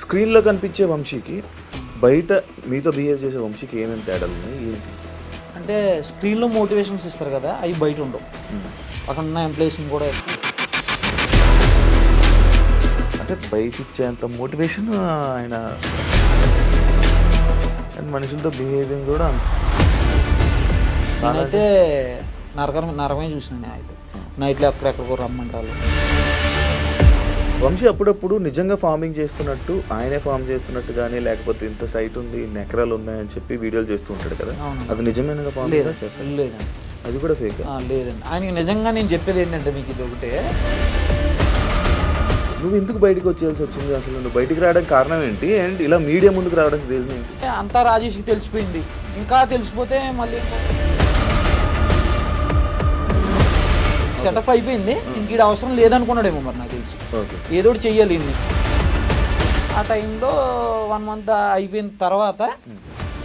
స్క్రీన్లో కనిపించే వంశీకి బయట మీతో బిహేవ్ చేసే వంశీకి ఏమేమి తేడాలు ఉన్నాయి ఏంటి? అంటే స్క్రీన్లో మోటివేషన్స్ ఇస్తారు కదా, అవి బయట ఉండవు. అక్కడ ఉన్న ఎంప్లాయీస్ని కూడా అంటే బయట ఇచ్చేంత మోటివేషన్ ఆయన అండ్ మనుషులతో బిహేవింగ్ కూడా నేనైతే నరకమే చూసిన. నేనైతే నైట్లో ఎక్కడెక్కడికో రమ్మంటారు. వంశీ అప్పుడప్పుడు నిజంగా ఫార్మింగ్ చేస్తున్నట్టు ఆయనే ఫార్మ్ చేస్తున్నట్టు కానీ లేకపోతే ఇంత సైట్ ఉంది ఇన్ని ఎకరాలు ఉన్నాయని చెప్పి వీడియోలు చేస్తూ ఉంటాడు కదా, అది నిజమైన ఫార్మ్ లేదండి. అది కూడా ఫేక్ లేదండి. ఆయనకి నిజంగా నేను చెప్పేది ఏంటంటే మీకు ఇది ఒకటే, నువ్వు ఎందుకు బయటకు వచ్చేయాల్సి వచ్చింది అసలు? నువ్వు బయటికి రావడానికి కారణం ఏంటి అండ్ ఇలా మీడియా ముందుకు రావడానికి రీజన్ ఏంటి? అంతా రాజేష్కి తెలిసిపోయింది. ఇంకా తెలిసిపోతే మళ్ళీ సెటప్ అయిపోయింది. ఇంక అవసరం లేదనుకున్నాడేమో మరి నాకు తెలిసి. ఏదో ఒకటి చెయ్యాలి ఇన్ని. ఆ టైంలో 1 month అయిపోయిన తర్వాత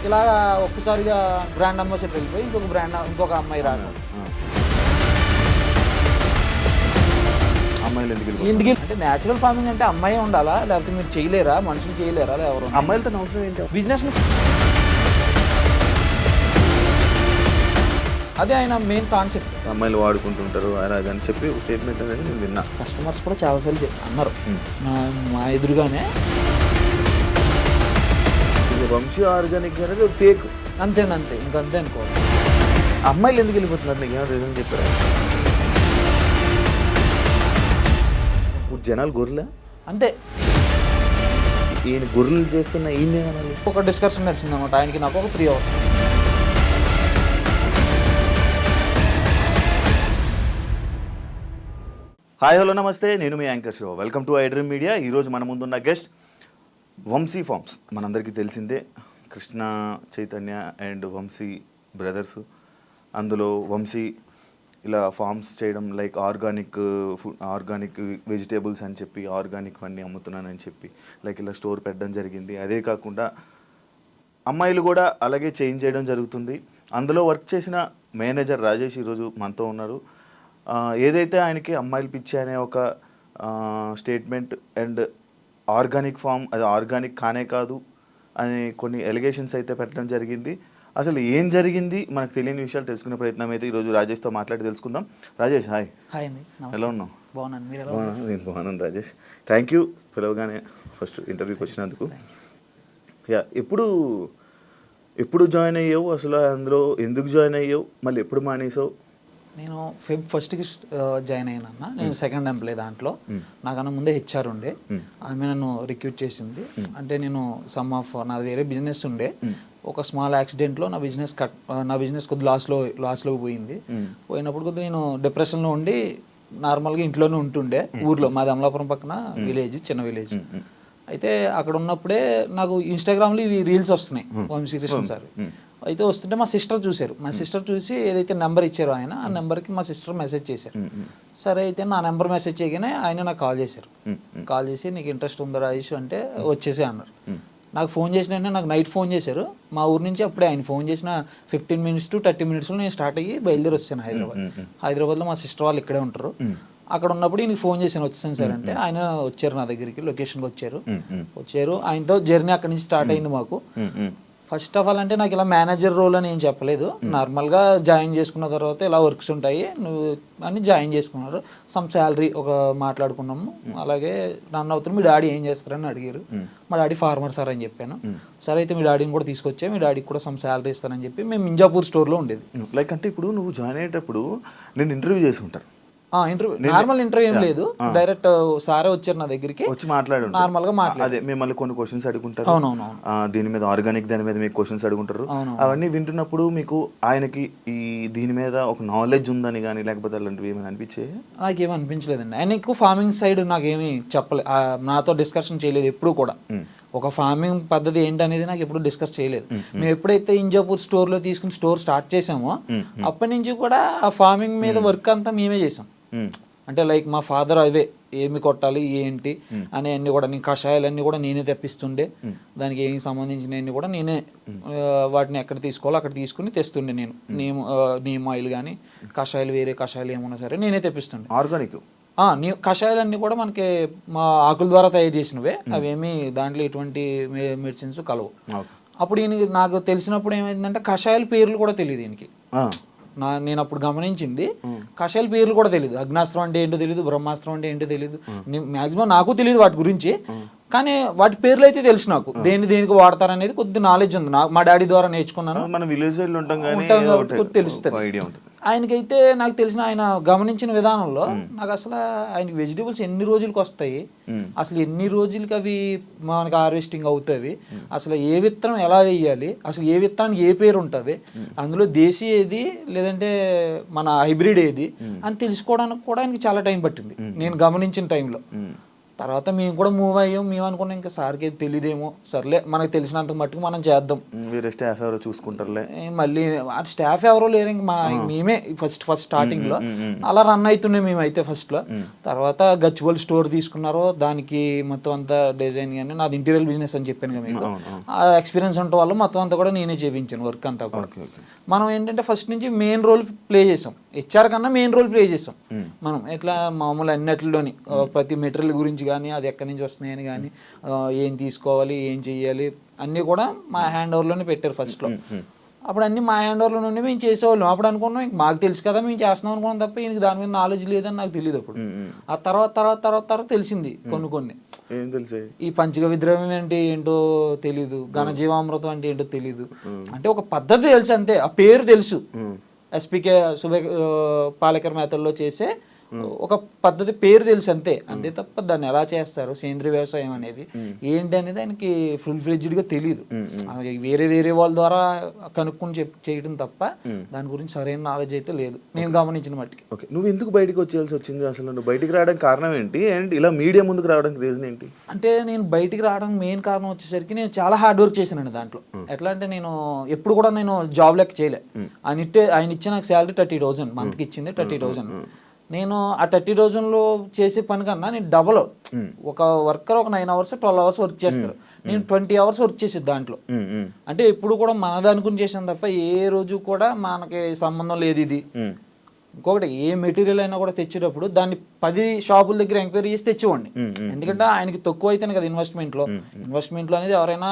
ఇలా ఒక్కసారిగా బ్రాండ్ అంబాసిడర్ అయిపోయి ఇంకొక అమ్మాయి రావడం. అమ్మాయిలు ఎందుకు అంటే న్యాచురల్ ఫార్మింగ్ అంటే అమ్మాయి ఉండాలా, లేకపోతే మీరు చేయలేరా, మనుషులు చేయలేరా? ఎవరు అమ్మాయిలతో అవసరం ఏంటి? బిజినెస్ అదే ఆయన మెయిన్ కాన్సెప్ట్. అమ్మాయిలు వాడుకుంటుంటారు అని చెప్పి స్టేట్మెంట్ అనేది నేను విన్నా. కస్టమర్స్ కూడా చాలాసార్లు అన్నారు మా ఎదురుగానే. వంశీ ఆర్గానిక్ అనేది ఫేక్ అంతేనంతే, ఇంకంతే అనుకోవాలి. అమ్మాయిలు ఎందుకు వెళ్ళిపోతున్నారు? నీకు ఏమైనా రీజన్ చెప్పారా? ఇప్పుడు జనాలు గొర్రెలా అంతే. ఈయన గొర్రెలు చేస్తున్న ఈయన ఒక డిస్కషన్ నడిచింది అనమాట ఆయనకి నాకు ఒక 3 hours. హాయ్ హలో నమస్తే, నేను మీ anchor Shiva. Welcome to iDream Media. ఈరోజు మన ముందున్న గెస్ట్ వంశీ ఫార్మ్స్. మనందరికీ తెలిసిందే, కృష్ణ చైతన్య అండ్ వంశీ బ్రదర్స్. అందులో వంశీ ఇలా ఫార్మ్స్ చేయడం like organic food, organic vegetables అని చెప్పి ఆర్గానిక్ అన్నీ అమ్ముతున్నానని చెప్పి లైక్ ఇలా స్టోర్ పెట్టడం జరిగింది. అదే కాకుండా అమ్మాయిలు కూడా అలాగే చేంజ్ చేయడం జరుగుతుంది. అందులో వర్క్ చేసిన మేనేజర్ రాజేష్ ఈరోజు మనతో ఉన్నారు. ఏదైతే ఆయనకి అమ్మాయిలు పిచ్చి అనే ఒక స్టేట్మెంట్ అండ్ ఆర్గానిక్ ఫామ్ అది ఆర్గానిక్ కానే కాదు అని కొన్ని ఎలిగేషన్స్ అయితే పెట్టడం జరిగింది. అసలు ఏం జరిగింది మనకు తెలియని విషయాలు తెలుసుకునే ప్రయత్నం అయితే ఈరోజు రాజేష్తో మాట్లాడి తెలుసుకుందాం. రాజేష్ హాయ్. హాయ్ అండి, ఎలా ఉన్నావు? బాగున్నాను, మీరు ఎలా ఉన్నారు? నేను బాగున్నాను రాజేష్. థ్యాంక్ యూ పిలవగానే ఫస్ట్ ఇంటర్వ్యూకి వచ్చినందుకు. యా, ఎప్పుడు జాయిన్ అయ్యావు అసలు? అందులో ఎందుకు జాయిన్ అయ్యావు? మళ్ళీ ఎప్పుడు మానేసావు? నేను Feb 1st జాయిన్ అయ్యానన్న. నేను సెకండ్ ఎంప్లాయ్ దాంట్లో. నాకన్నా ముందే హెచ్ఆర్ ఉండే, ఆమె నన్ను రిక్రూట్ చేసింది. అంటే నేను నాది వేరే బిజినెస్ ఉండే. ఒక స్మాల్ యాక్సిడెంట్లో నా బిజినెస్ కొద్ది లాస్లో పోయింది. పోయినప్పుడు కొద్దిగా నేను డిప్రెషన్లో ఉండి నార్మల్గా ఇంట్లోనే ఉంటుండే. ఊర్లో మాది అమలాపురం పక్కన విలేజ్, చిన్న విలేజ్. అయితే అక్కడ ఉన్నప్పుడే నాకు ఇన్స్టాగ్రామ్లో ఇవి రీల్స్ వస్తున్నాయి వంశీకృష్ణ సార్. అయితే వస్తుంటే మా సిస్టర్ చూశారు. మా సిస్టర్ చూసి ఏదైతే నెంబర్ ఇచ్చారో ఆయన, ఆ నెంబర్కి మా సిస్టర్ మెసేజ్ చేశారు. సరే అయితే నా నెంబర్ మెసేజ్ చేయగానే ఆయన నాకు కాల్ చేశారు. కాల్ చేసి నీకు ఇంట్రెస్ట్ ఉందా రాజేష్ అంటే వచ్చేసే అన్నారు. నాకు ఫోన్ చేసిన వెంటనే నాకు నైట్ ఫోన్ చేశారు. మా ఊరు నుంచి అప్పుడే ఆయన ఫోన్ చేసిన 15 minutes to 30 minutesలో నేను స్టార్ట్ అయ్యి బయలుదేరి వచ్చాను హైదరాబాద్లో మా సిస్టర్ వాళ్ళు ఇక్కడే ఉంటారు. అక్కడ ఉన్నప్పుడు ఈయనకి ఫోన్ చేశాను వచ్చాను సార్ అంటే. ఆయన వచ్చారు నా దగ్గరికి, లొకేషన్కి వచ్చారు. ఆయనతో జర్నీ అక్కడి నుంచి స్టార్ట్ అయింది మాకు. ఫస్ట్ ఆఫ్ ఆల్ అంటే నాకు ఇలా మేనేజర్ రోల్ అని ఏం చెప్పలేదు. నార్మల్గా జాయిన్ చేసుకున్న తర్వాత ఇలా వర్క్స్ ఉంటాయి నువ్వు అని జాయిన్ చేసుకున్నారు. సమ్ శాలరీ ఒక మాట్లాడుకున్నాము. అలాగే రన్ అవుతుంది. మీ డాడీ ఏం చేస్తారని అడిగారు. మా డాడీ ఫార్మర్ సార్ అని చెప్పాను. సరే అయితే మీ డాడీని కూడా తీసుకొచ్చా, మీ డాడీకి కూడా సమ్ శాలరీ ఇస్తానని చెప్పి మేము మింజాపూర్ స్టోర్లో ఉండేది. లైక్ అంటే ఇప్పుడు నువ్వు జాయిన్ అయ్యేటప్పుడు నేను ఇంటర్వ్యూ చేసుకుంటాను. నార్మల్ ఇంటర్వ్యూ ఏం లేదు, డైరెక్ట్ సారే వచ్చారు నా దగ్గరికి, వచ్చి మాట్లాడు నార్మల్ గా అదే మిమ్మల్ని కొన్ని క్వశ్చన్స్ అడుగుంటారు. అవునవును, దీని మీద ఆర్గానిక్ దాని మీద మీకు క్వశ్చన్స్ అడుగుంటారు. అవన్నీ వింటున్నప్పుడు మీకు ఆయనకి ఈ దీని మీద ఒక నాలెడ్జ్ ఉందని కానీ లేకపోతే అలాంటివి ఏమైనా అనిపించే? నాకేమీ అనిపించలేదండి. ఆయన ఎక్కువ ఫార్మింగ్ సైడ్ నాకేమీ చెప్పలేదు, నాతో డిస్కషన్ చేయలేదు ఎప్పుడు కూడా. ఒక ఫార్మింగ్ పద్ధతి ఏంటనేది నాకు ఎప్పుడు డిస్కస్ చేయలేదు. మేము ఎప్పుడైతే ఇంజాపూర్ స్టోర్లో తీసుకుని స్టోర్ స్టార్ట్ చేసామో అప్పటి నుంచి కూడా ఆ ఫార్మింగ్ మీద వర్క్ అంతా మేమే చేసాం. అంటే లైక్ మా ఫాదర్ అవే ఏమి కొట్టాలి ఏంటి అనే అన్ని కూడా నేను కషాయాలన్నీ కూడా నేనే తెప్పిస్తుండే. దానికి ఏమి సంబంధించినవన్నీ కూడా నేనే వాటిని ఎక్కడ తీసుకోవాలో అక్కడ తీసుకుని తెస్తుండే. నేను నీమ్ ఆయిల్ కానీ కషాయాలు వేరే కషాయాలు ఏమన్నా సరే నేనే తెప్పిస్తుండే. కషాయాలన్నీ కూడా మనకి మా ఆకుల ద్వారా తయారు చేసినవే, అవేమి దాంట్లో ఎటువంటి మెడిసిన్స్ కలవు. అప్పుడు నాకు తెలిసినప్పుడు ఏమైందంటే కషాయాల పేర్లు కూడా తెలియదు ఈయనకి. నేను అప్పుడు గమనించింది కషాయాల పేర్లు కూడా తెలియదు. అగ్నాస్త్రం అంటే ఏంటో తెలియదు, బ్రహ్మాస్త్రం అంటే ఏంటో తెలియదు, మాక్సిమం నాకు తెలియదు వాటి గురించి. కానీ వాటి పేర్లు అయితే తెలుసు నాకు, దేనికి వాడతారనేది కొద్ది నాలెడ్జ్ ఉంది నాకు, మా డాడీ ద్వారా నేర్చుకున్నాను. మన విలేజ్ తెలుస్తుంది. ఆయనకైతే నాకు తెలిసిన ఆయన గమనించిన విధానంలో నాకు అసలు ఆయనకి వెజిటేబుల్స్ ఎన్ని రోజులకి వస్తాయి, అసలు ఎన్ని రోజులకి అవి మనకి హార్వెస్టింగ్ అవుతాయి, అసలు ఏ విత్తనం ఎలా వేయాలి, అసలు ఏ విత్తనానికి ఏ పేరు ఉంటుంది, అందులో దేశీ ఏది లేదంటే మన హైబ్రిడ్ ఏది అని తెలుసుకోవడానికి కూడా ఆయనకి చాలా టైం పట్టింది నేను గమనించిన టైంలో. తర్వాత మేము కూడా మూవ్ అయ్యాం. మేము అనుకున్నాం ఇంకా సార్కి తెలియదేమో, సర్లే మనకు తెలిసినంత మట్టుకు మనం చేద్దాం, స్టాఫ్ ఎవరో చూసుకుంటారులే. మళ్ళీ స్టాఫ్ ఎవరో లేరు, ఇంక మేమే ఫస్ట్ స్టార్టింగ్ లో అలా రన్ అవుతున్నాయి మేమైతే ఫస్ట్ లో. తర్వాత గచ్చిబౌలి స్టోర్ తీసుకున్నారు, దానికి మొత్తం అంతా డిజైన్ కానీ నాది ఇంటీరియర్ బిజినెస్ అని చెప్పాను కదా మీకు, ఆ ఎక్స్పీరియన్స్ ఉండటం వల్ల మొత్తం అంతా కూడా నేనే చేయించాను వర్క్ అంతా కూడా. మనం ఏంటంటే ఫస్ట్ నుంచి మెయిన్ రోల్ ప్లే చేసాం, హెచ్ఆర్ కన్నా మెయిన్ రోల్ ప్లే చేసాం మనం. ఎట్లా మామూలు అన్నిటిలోని ప్రతి మెటీరియల్ గురించి కానీ అది ఎక్కడి నుంచి వస్తున్నాయని కానీ ఏం తీసుకోవాలి ఏం చెయ్యాలి అన్నీ కూడా మా హ్యాండ్ ఓవర్లోనే పెట్టారు ఫస్ట్లో. అప్పుడు అన్నీ మా హ్యాండ్ ఓవర్లో నుండి మేము చేసేవాళ్ళం. అప్పుడు అనుకున్నాం ఇంక మాకు తెలుసు కదా మేము చేస్తున్నాం అనుకున్నాం తప్ప ఈయనకి దాని మీద నాలెడ్జ్ లేదని నాకు తెలియదు అప్పుడు. ఆ తర్వాత తెలిసింది కొన్ని. ఈ పంచగ విద్రవ్యం అంటే ఏంటో తెలీదు, ఘనజీవామృతం అంటే ఏంటో తెలీదు, అంటే ఒక పద్ధతి తెలుసు అంతే, ఆ పేరు తెలుసు. ఎస్పీకే పాలేకర్ మేతల్లో చేసే ఒక పద్ధతి పేరు తెలుసు అంతే తప్ప దాన్ని ఎలా చేస్తారు సేంద్రీయ వ్యవసాయం అనేది ఏంటి అనేది ఆయనకి ఫుల్ ఫ్లెడ్జ్డ్గా తెలియదు. వేరే వాళ్ళ ద్వారా కనుక్కొని చేయడం తప్ప దాని గురించి సరైన నాలెడ్జ్ అయితే లేదు నేను గమనించిన మట్టికి. ఓకే, నువ్వు ఎందుకు బయటకు వచ్చేయాల్సి వచ్చింది అసలు? నువ్వు బయటికి రావడానికి కారణం ఏంటి అండ్ ఇలా మీడియా ముందుకు రావడానికి రీజన్ ఏంటి? అంటే నేను బయటికి రావడానికి మెయిన్ కారణం వచ్చేసరికి నేను చాలా హార్డ్ వర్క్ చేశానండి దాంట్లో. ఎట్లా అంటే నేను ఎప్పుడు కూడా నేను జాబ్ లెక్క చేయలే. ఆయన ఇచ్చే నాకు శాలరీ 30,000 మంత్కి ఇచ్చింది 30,000. నేను ఆ 30,000లో చేసే పని కన్నా నేను డబల్, ఒక వర్కర్ ఒక 9 hours 12 hours వర్క్ చేస్తారు, నేను 20 hours వర్క్ చేసేది దాంట్లో. అంటే ఎప్పుడు కూడా మనది అనుకుని చేసాను తప్ప ఏ రోజు కూడా మనకి సంబంధం లేదు ఇది. ఇంకొకటి ఏ మెటీరియల్ అయినా కూడా తెచ్చేటప్పుడు దాన్ని 10 షాపుల దగ్గర ఎంక్వైరీ చేసి తెచ్చేవాడిని. ఎందుకంటే ఆయనకి తక్కువ అయితేనే కదా ఇన్వెస్ట్మెంట్లో అనేది ఎవరైనా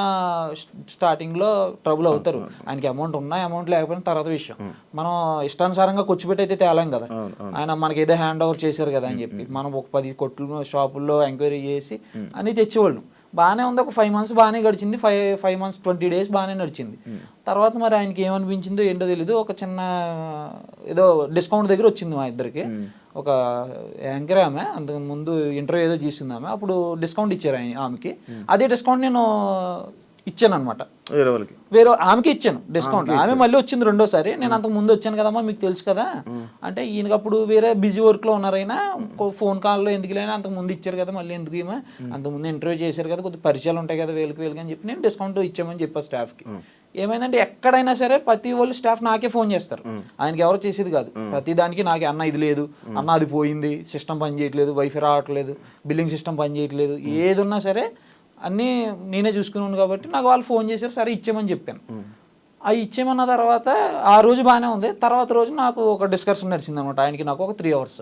స్టార్టింగ్లో ట్రబుల్ అవుతారు. ఆయనకి అమౌంట్ ఉన్నా అమౌంట్ లేకపోయినా తర్వాత విషయం. మనం ఇష్టానుసారంగా కూర్చోబెట్టి అయితే తేలాం కదా, ఆయన మనకి ఏదో హ్యాండ్ ఓవర్ చేశారు కదా అని చెప్పి మనం ఒక 10 కొట్లు షాపుల్లో ఎంక్వైరీ చేసి అన్నీ తెచ్చేవాళ్ళం. బాగానే ఉంది, ఒక 5 months బాగానే గడిచింది, 5 months 20 days బాగానే నడిచింది. తర్వాత మరి ఆయనకి ఏమనిపించిందో ఏంటో తెలీదు, ఒక చిన్న ఏదో డిస్కౌంట్ దగ్గర వచ్చింది మా ఇద్దరికి. ఒక యాంకర్ ఆమె అంతకు ముందు ఇంటర్వ్యూ ఏదో చేసింది ఆమె, అప్పుడు డిస్కౌంట్ ఇచ్చారు ఆమెకి. అదే డిస్కౌంట్ నేను ఇచ్చాను అనమాట, వేరే ఆమెకి ఇచ్చాను డిస్కౌంట్. ఆమె మళ్ళీ వచ్చింది రెండోసారి, నేను అంతకు ముందు వచ్చాను కదమ్మా మీకు తెలుసు కదా అంటే, ఈయనకి అప్పుడు వేరే బిజీ వర్క్లో ఉన్నారైనా ఫోన్ కాల్లో ఎందుకు లేనా అంతకు ముందు ఇచ్చారు కదా మళ్ళీ ఎందుకు ఏమో, అంతకుముందు ఇంటర్వ్యూ చేశారు కదా కొద్దిగా పరిచయాలు ఉంటాయి కదా వేలుకి అని చెప్పి నేను డిస్కౌంట్ ఇచ్చామని చెప్పా స్టాఫ్కి. ఏమైందంటే ఎక్కడైనా సరే ప్రతి వాళ్ళు స్టాఫ్ నాకే ఫోన్ చేస్తారు, ఆయనకి ఎవరు చేసేది కాదు. ప్రతి దానికి నాకే అన్న ఇది లేదు, అన్న అది పోయింది, సిస్టమ్ పని చేయట్లేదు, వైఫై రావట్లేదు, బిల్లింగ్ సిస్టమ్ పని చేయట్లేదు, ఏది ఉన్నా సరే అన్నీ నేనే చూసుకున్నాను. కాబట్టి నాకు వాళ్ళు ఫోన్ చేశారు, సరే ఇచ్చేయమని చెప్పాను. అవి ఇచ్చేయమన్న తర్వాత ఆ రోజు బాగానే ఉంది. తర్వాత రోజు నాకు ఒక డిస్కషన్ నడిచింది అనమాట, ఆయనకి నాకు ఒక 3 hours.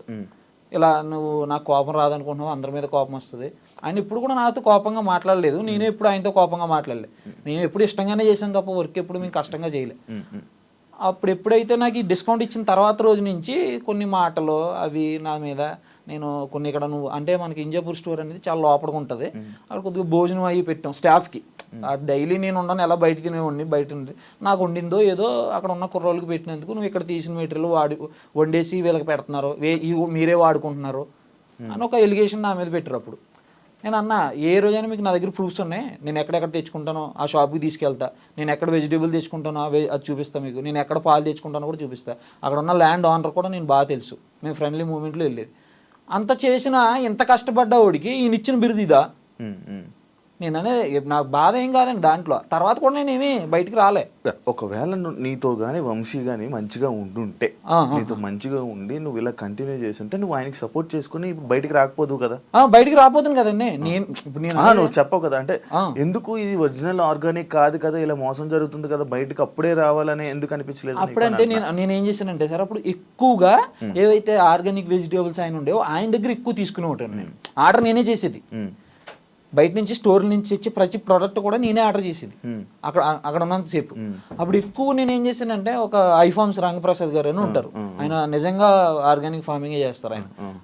ఇలా నువ్వు నాకు కోపం రాదనుకుంటున్నావు, అందరి మీద కోపం వస్తుంది. ఆయన ఇప్పుడు కూడా నాతో కోపంగా మాట్లాడలేదు, నేనే ఎప్పుడు ఆయనతో కోపంగా మాట్లాడలేదు. నేను ఎప్పుడు ఇష్టంగానే చేశాను తప్ప వర్క్ ఎప్పుడు మేము కష్టంగా చేయలే. అప్పుడు ఎప్పుడైతే నాకు ఈ డిస్కౌంట్ ఇచ్చిన తర్వాత రోజు నుంచి కొన్ని మాటలు అవి నా మీద, నేను కొన్ని ఇక్కడ నువ్వు అంటే మనకి ఇంజాపూర్ స్టోర్ అనేది చాలా లోపలికి ఉంటుంది, అక్కడ కొద్దిగా భోజనం అయ్యి పెట్టాం స్టాఫ్కి. డైలీ నేను ఉండను, ఎలా బయట తినేవాడిని, బయట నాకు వండిందో ఏదో అక్కడ ఉన్న కుర్రోళ్ళకి పెట్టినందుకు నువ్వు ఇక్కడ తీసిన మెటీరియల్ వండేసి వీళ్ళకి పెడుతున్నారు, మీరే వాడుకుంటున్నారు అని ఒక ఎలిగేషన్ నా మీద పెట్టారు. అప్పుడు నేను అన్న ఏ రోజైనా మీకు నా దగ్గర ప్రూఫ్స్ ఉన్నాయి, నేను ఎక్కడెక్కడ తెచ్చుకుంటానో ఆ షాప్కి తీసుకెళ్తా, నేను ఎక్కడ వెజిటేబుల్ తెచ్చుకుంటానో అది చూపిస్తాను మీకు, నేను ఎక్కడ పాలు తెచ్చుకుంటానో కూడా చూపిస్తా, అక్కడ ఉన్న ల్యాండ్ ఓనర్ కూడా నేను బాగా తెలుసు, మేము ఫ్రెండ్లీ మూమెంట్లో వెళ్ళేది. అంత చేసినా ఇంత కష్టపడ్డా వాడికి ఈయన ఇచ్చిన బిరుదు ఇదా? నేననే నాకు బాధ ఏం కాదండి దాంట్లో. తర్వాత కూడా నేనేమి బయటికి రాలే. ఒకవేళ నీతో కానీ వంశీ కానీ మంచిగా ఉండుంటే, నీతో మంచిగా ఉండి నువ్వు ఇలా కంటిన్యూ చేస్తుంటే నువ్వు ఆయనకి సపోర్ట్ చేసుకుని బయటికి రాకపోదు కదా. బయటికి రాపోతుంది కదండి. నువ్వు చెప్పవు కదా, అంటే ఎందుకు ఇది ఒరిజినల్ ఆర్గానిక్ కాదు కదా, ఇలా మోసం జరుగుతుంది కదా, బయటకు అప్పుడే రావాలని ఎందుకు అనిపించలేదు? అప్పుడంటే నేను ఏం చేశానంటే సార్, అప్పుడు ఎక్కువగా ఏవైతే ఆర్గానిక్ వెజిటేబుల్స్ ఆయన ఉండేవో ఆయన దగ్గర ఎక్కువ తీసుకునే ఉంటాను నేను. ఆర్డర్ నేనే చేసేది. బయట నుంచి స్టోర్ నుంచి వచ్చి ప్రతి ప్రోడక్ట్ కూడా నేనే ఆర్డర్ చేసేది అక్కడ ఉన్నంతసేపు. అప్పుడు ఎక్కువ నేను ఏం చేశానంటే, ఒక ఐఫార్మ్స్ రంగప్రసాద్ గారు అని ఉంటారు, ఆయన నిజంగా ఆర్గానిక్ ఫార్మింగ్ చేస్తారు.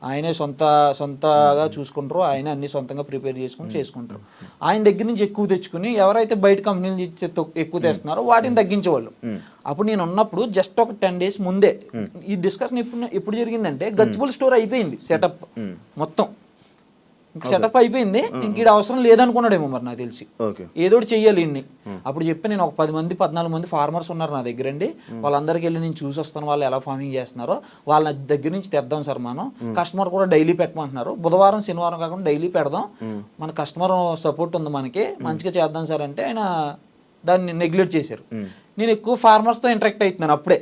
ఆయనే సొంతగా చూసుకుంటారు, ఆయన అన్ని సొంతంగా ప్రిపేర్ చేసుకుంటారు. ఆయన దగ్గర నుంచి ఎక్కువ తెచ్చుకుని ఎవరైతే బయట కంపెనీలు ఎక్కువ తెస్తున్నారో వాటిని తగ్గించేవాళ్ళు. అప్పుడు నేను ఉన్నప్పుడు జస్ట్ ఒక 10 days ముందే ఈ డిస్కషన్ ఎప్పుడు జరిగిందంటే, గచ్చిబౌలి స్టోర్ అయిపోయింది సెటప్ మొత్తం, సెటప్ అయిపోయింది. ఇంక ఈడ అవసరం లేదనుకున్నాడేమో మరి నాకు తెలిసి, ఏదో చెయ్యాలి ఇన్ని. అప్పుడు చెప్పి నేను ఒక 14 మంది ఫార్మర్స్ ఉన్నారు నా దగ్గర అండి, వాళ్ళందరికీ వెళ్ళి నేను చూసి వస్తాను వాళ్ళు ఎలా ఫార్మింగ్ చేస్తున్నారో, వాళ్ళ దగ్గర నుంచి తెద్దాం సార్. మనం కస్టమర్ కూడా డైలీ పెట్టమంటున్నారు, బుధవారం శనివారం కాకుండా డైలీ పెడదాం, మన కస్టమర్ సపోర్ట్ ఉంది మనకి, మంచిగా చేద్దాం సార్ అంటే ఆయన దాన్ని నెగ్లెక్ట్ చేశారు. నేను ఎక్కువ ఫార్మర్స్తో ఇంటరాక్ట్ అవుతున్నాను అప్పుడే,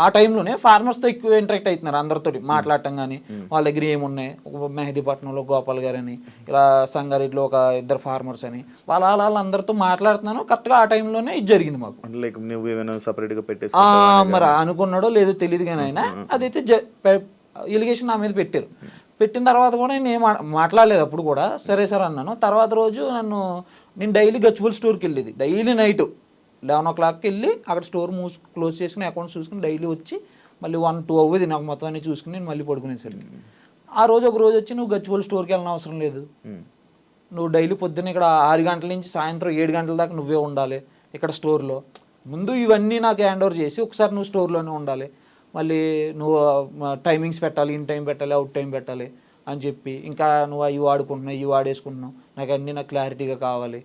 ఆ టైంలోనే ఫార్మర్స్తో ఎక్కువ ఇంటరాక్ట్ అవుతున్నారు, అందరితో మాట్లాడటం కానీ, వాళ్ళ దగ్గర ఏమున్నాయి, మెహదీపట్నంలో గోపాల్ గారు అని, ఇలా సంగారెడ్డిలో ఒక 2 ఫార్మర్స్ అని, వాళ్ళందరితో మాట్లాడుతున్నాను. కరెక్ట్గా ఆ టైంలోనే ఇది జరిగింది మాకు. మరి అనుకున్నాడో లేదో తెలియదు కానీ ఆయన అదైతే ఎలిగేషన్ నా మీద పెట్టారు. పెట్టిన తర్వాత కూడా నేను మాట్లాడలేదు అప్పుడు కూడా, సరే సార్ అన్నాను. తర్వాత రోజు నేను డైలీ గచ్చిబౌలి స్టోర్కి వెళ్ళేది, డైలీ నైట్ 11 o'clockకి వెళ్ళి అక్కడ స్టోర్ క్లోజ్ చేసుకుని అకౌంట్స్ చూసుకుని డైలీ వచ్చి మళ్ళీ 1-2 అవ్వదు నాకు మొత్తం అన్ని చూసుకుని నేను మళ్ళీ పడుకునేసరికి. ఆ రోజు ఒక రోజు వచ్చి, నువ్వు గచ్చిబౌలి స్టోర్కి వెళ్ళిన అవసరం లేదు, నువ్వు డైలీ పొద్దున్న ఇక్కడ 6 గంటల నుంచి సాయంత్రం 7 గంటల దాకా నువ్వే ఉండాలి ఇక్కడ స్టోర్లో. ముందు ఇవన్నీ నాకు హ్యాండ్ ఓవర్ చేసి ఒకసారి నువ్వు స్టోర్లోనే ఉండాలి, మళ్ళీ నువ్వు టైమింగ్స్ పెట్టాలి, ఇన్ టైం పెట్టాలి, అవుట్ టైం పెట్టాలి అని చెప్పి, ఇంకా నువ్వు అవి వాడుకుంటున్నావు ఇవి వాడేసుకుంటున్నావు, నాకు క్లారిటీగా కావాలి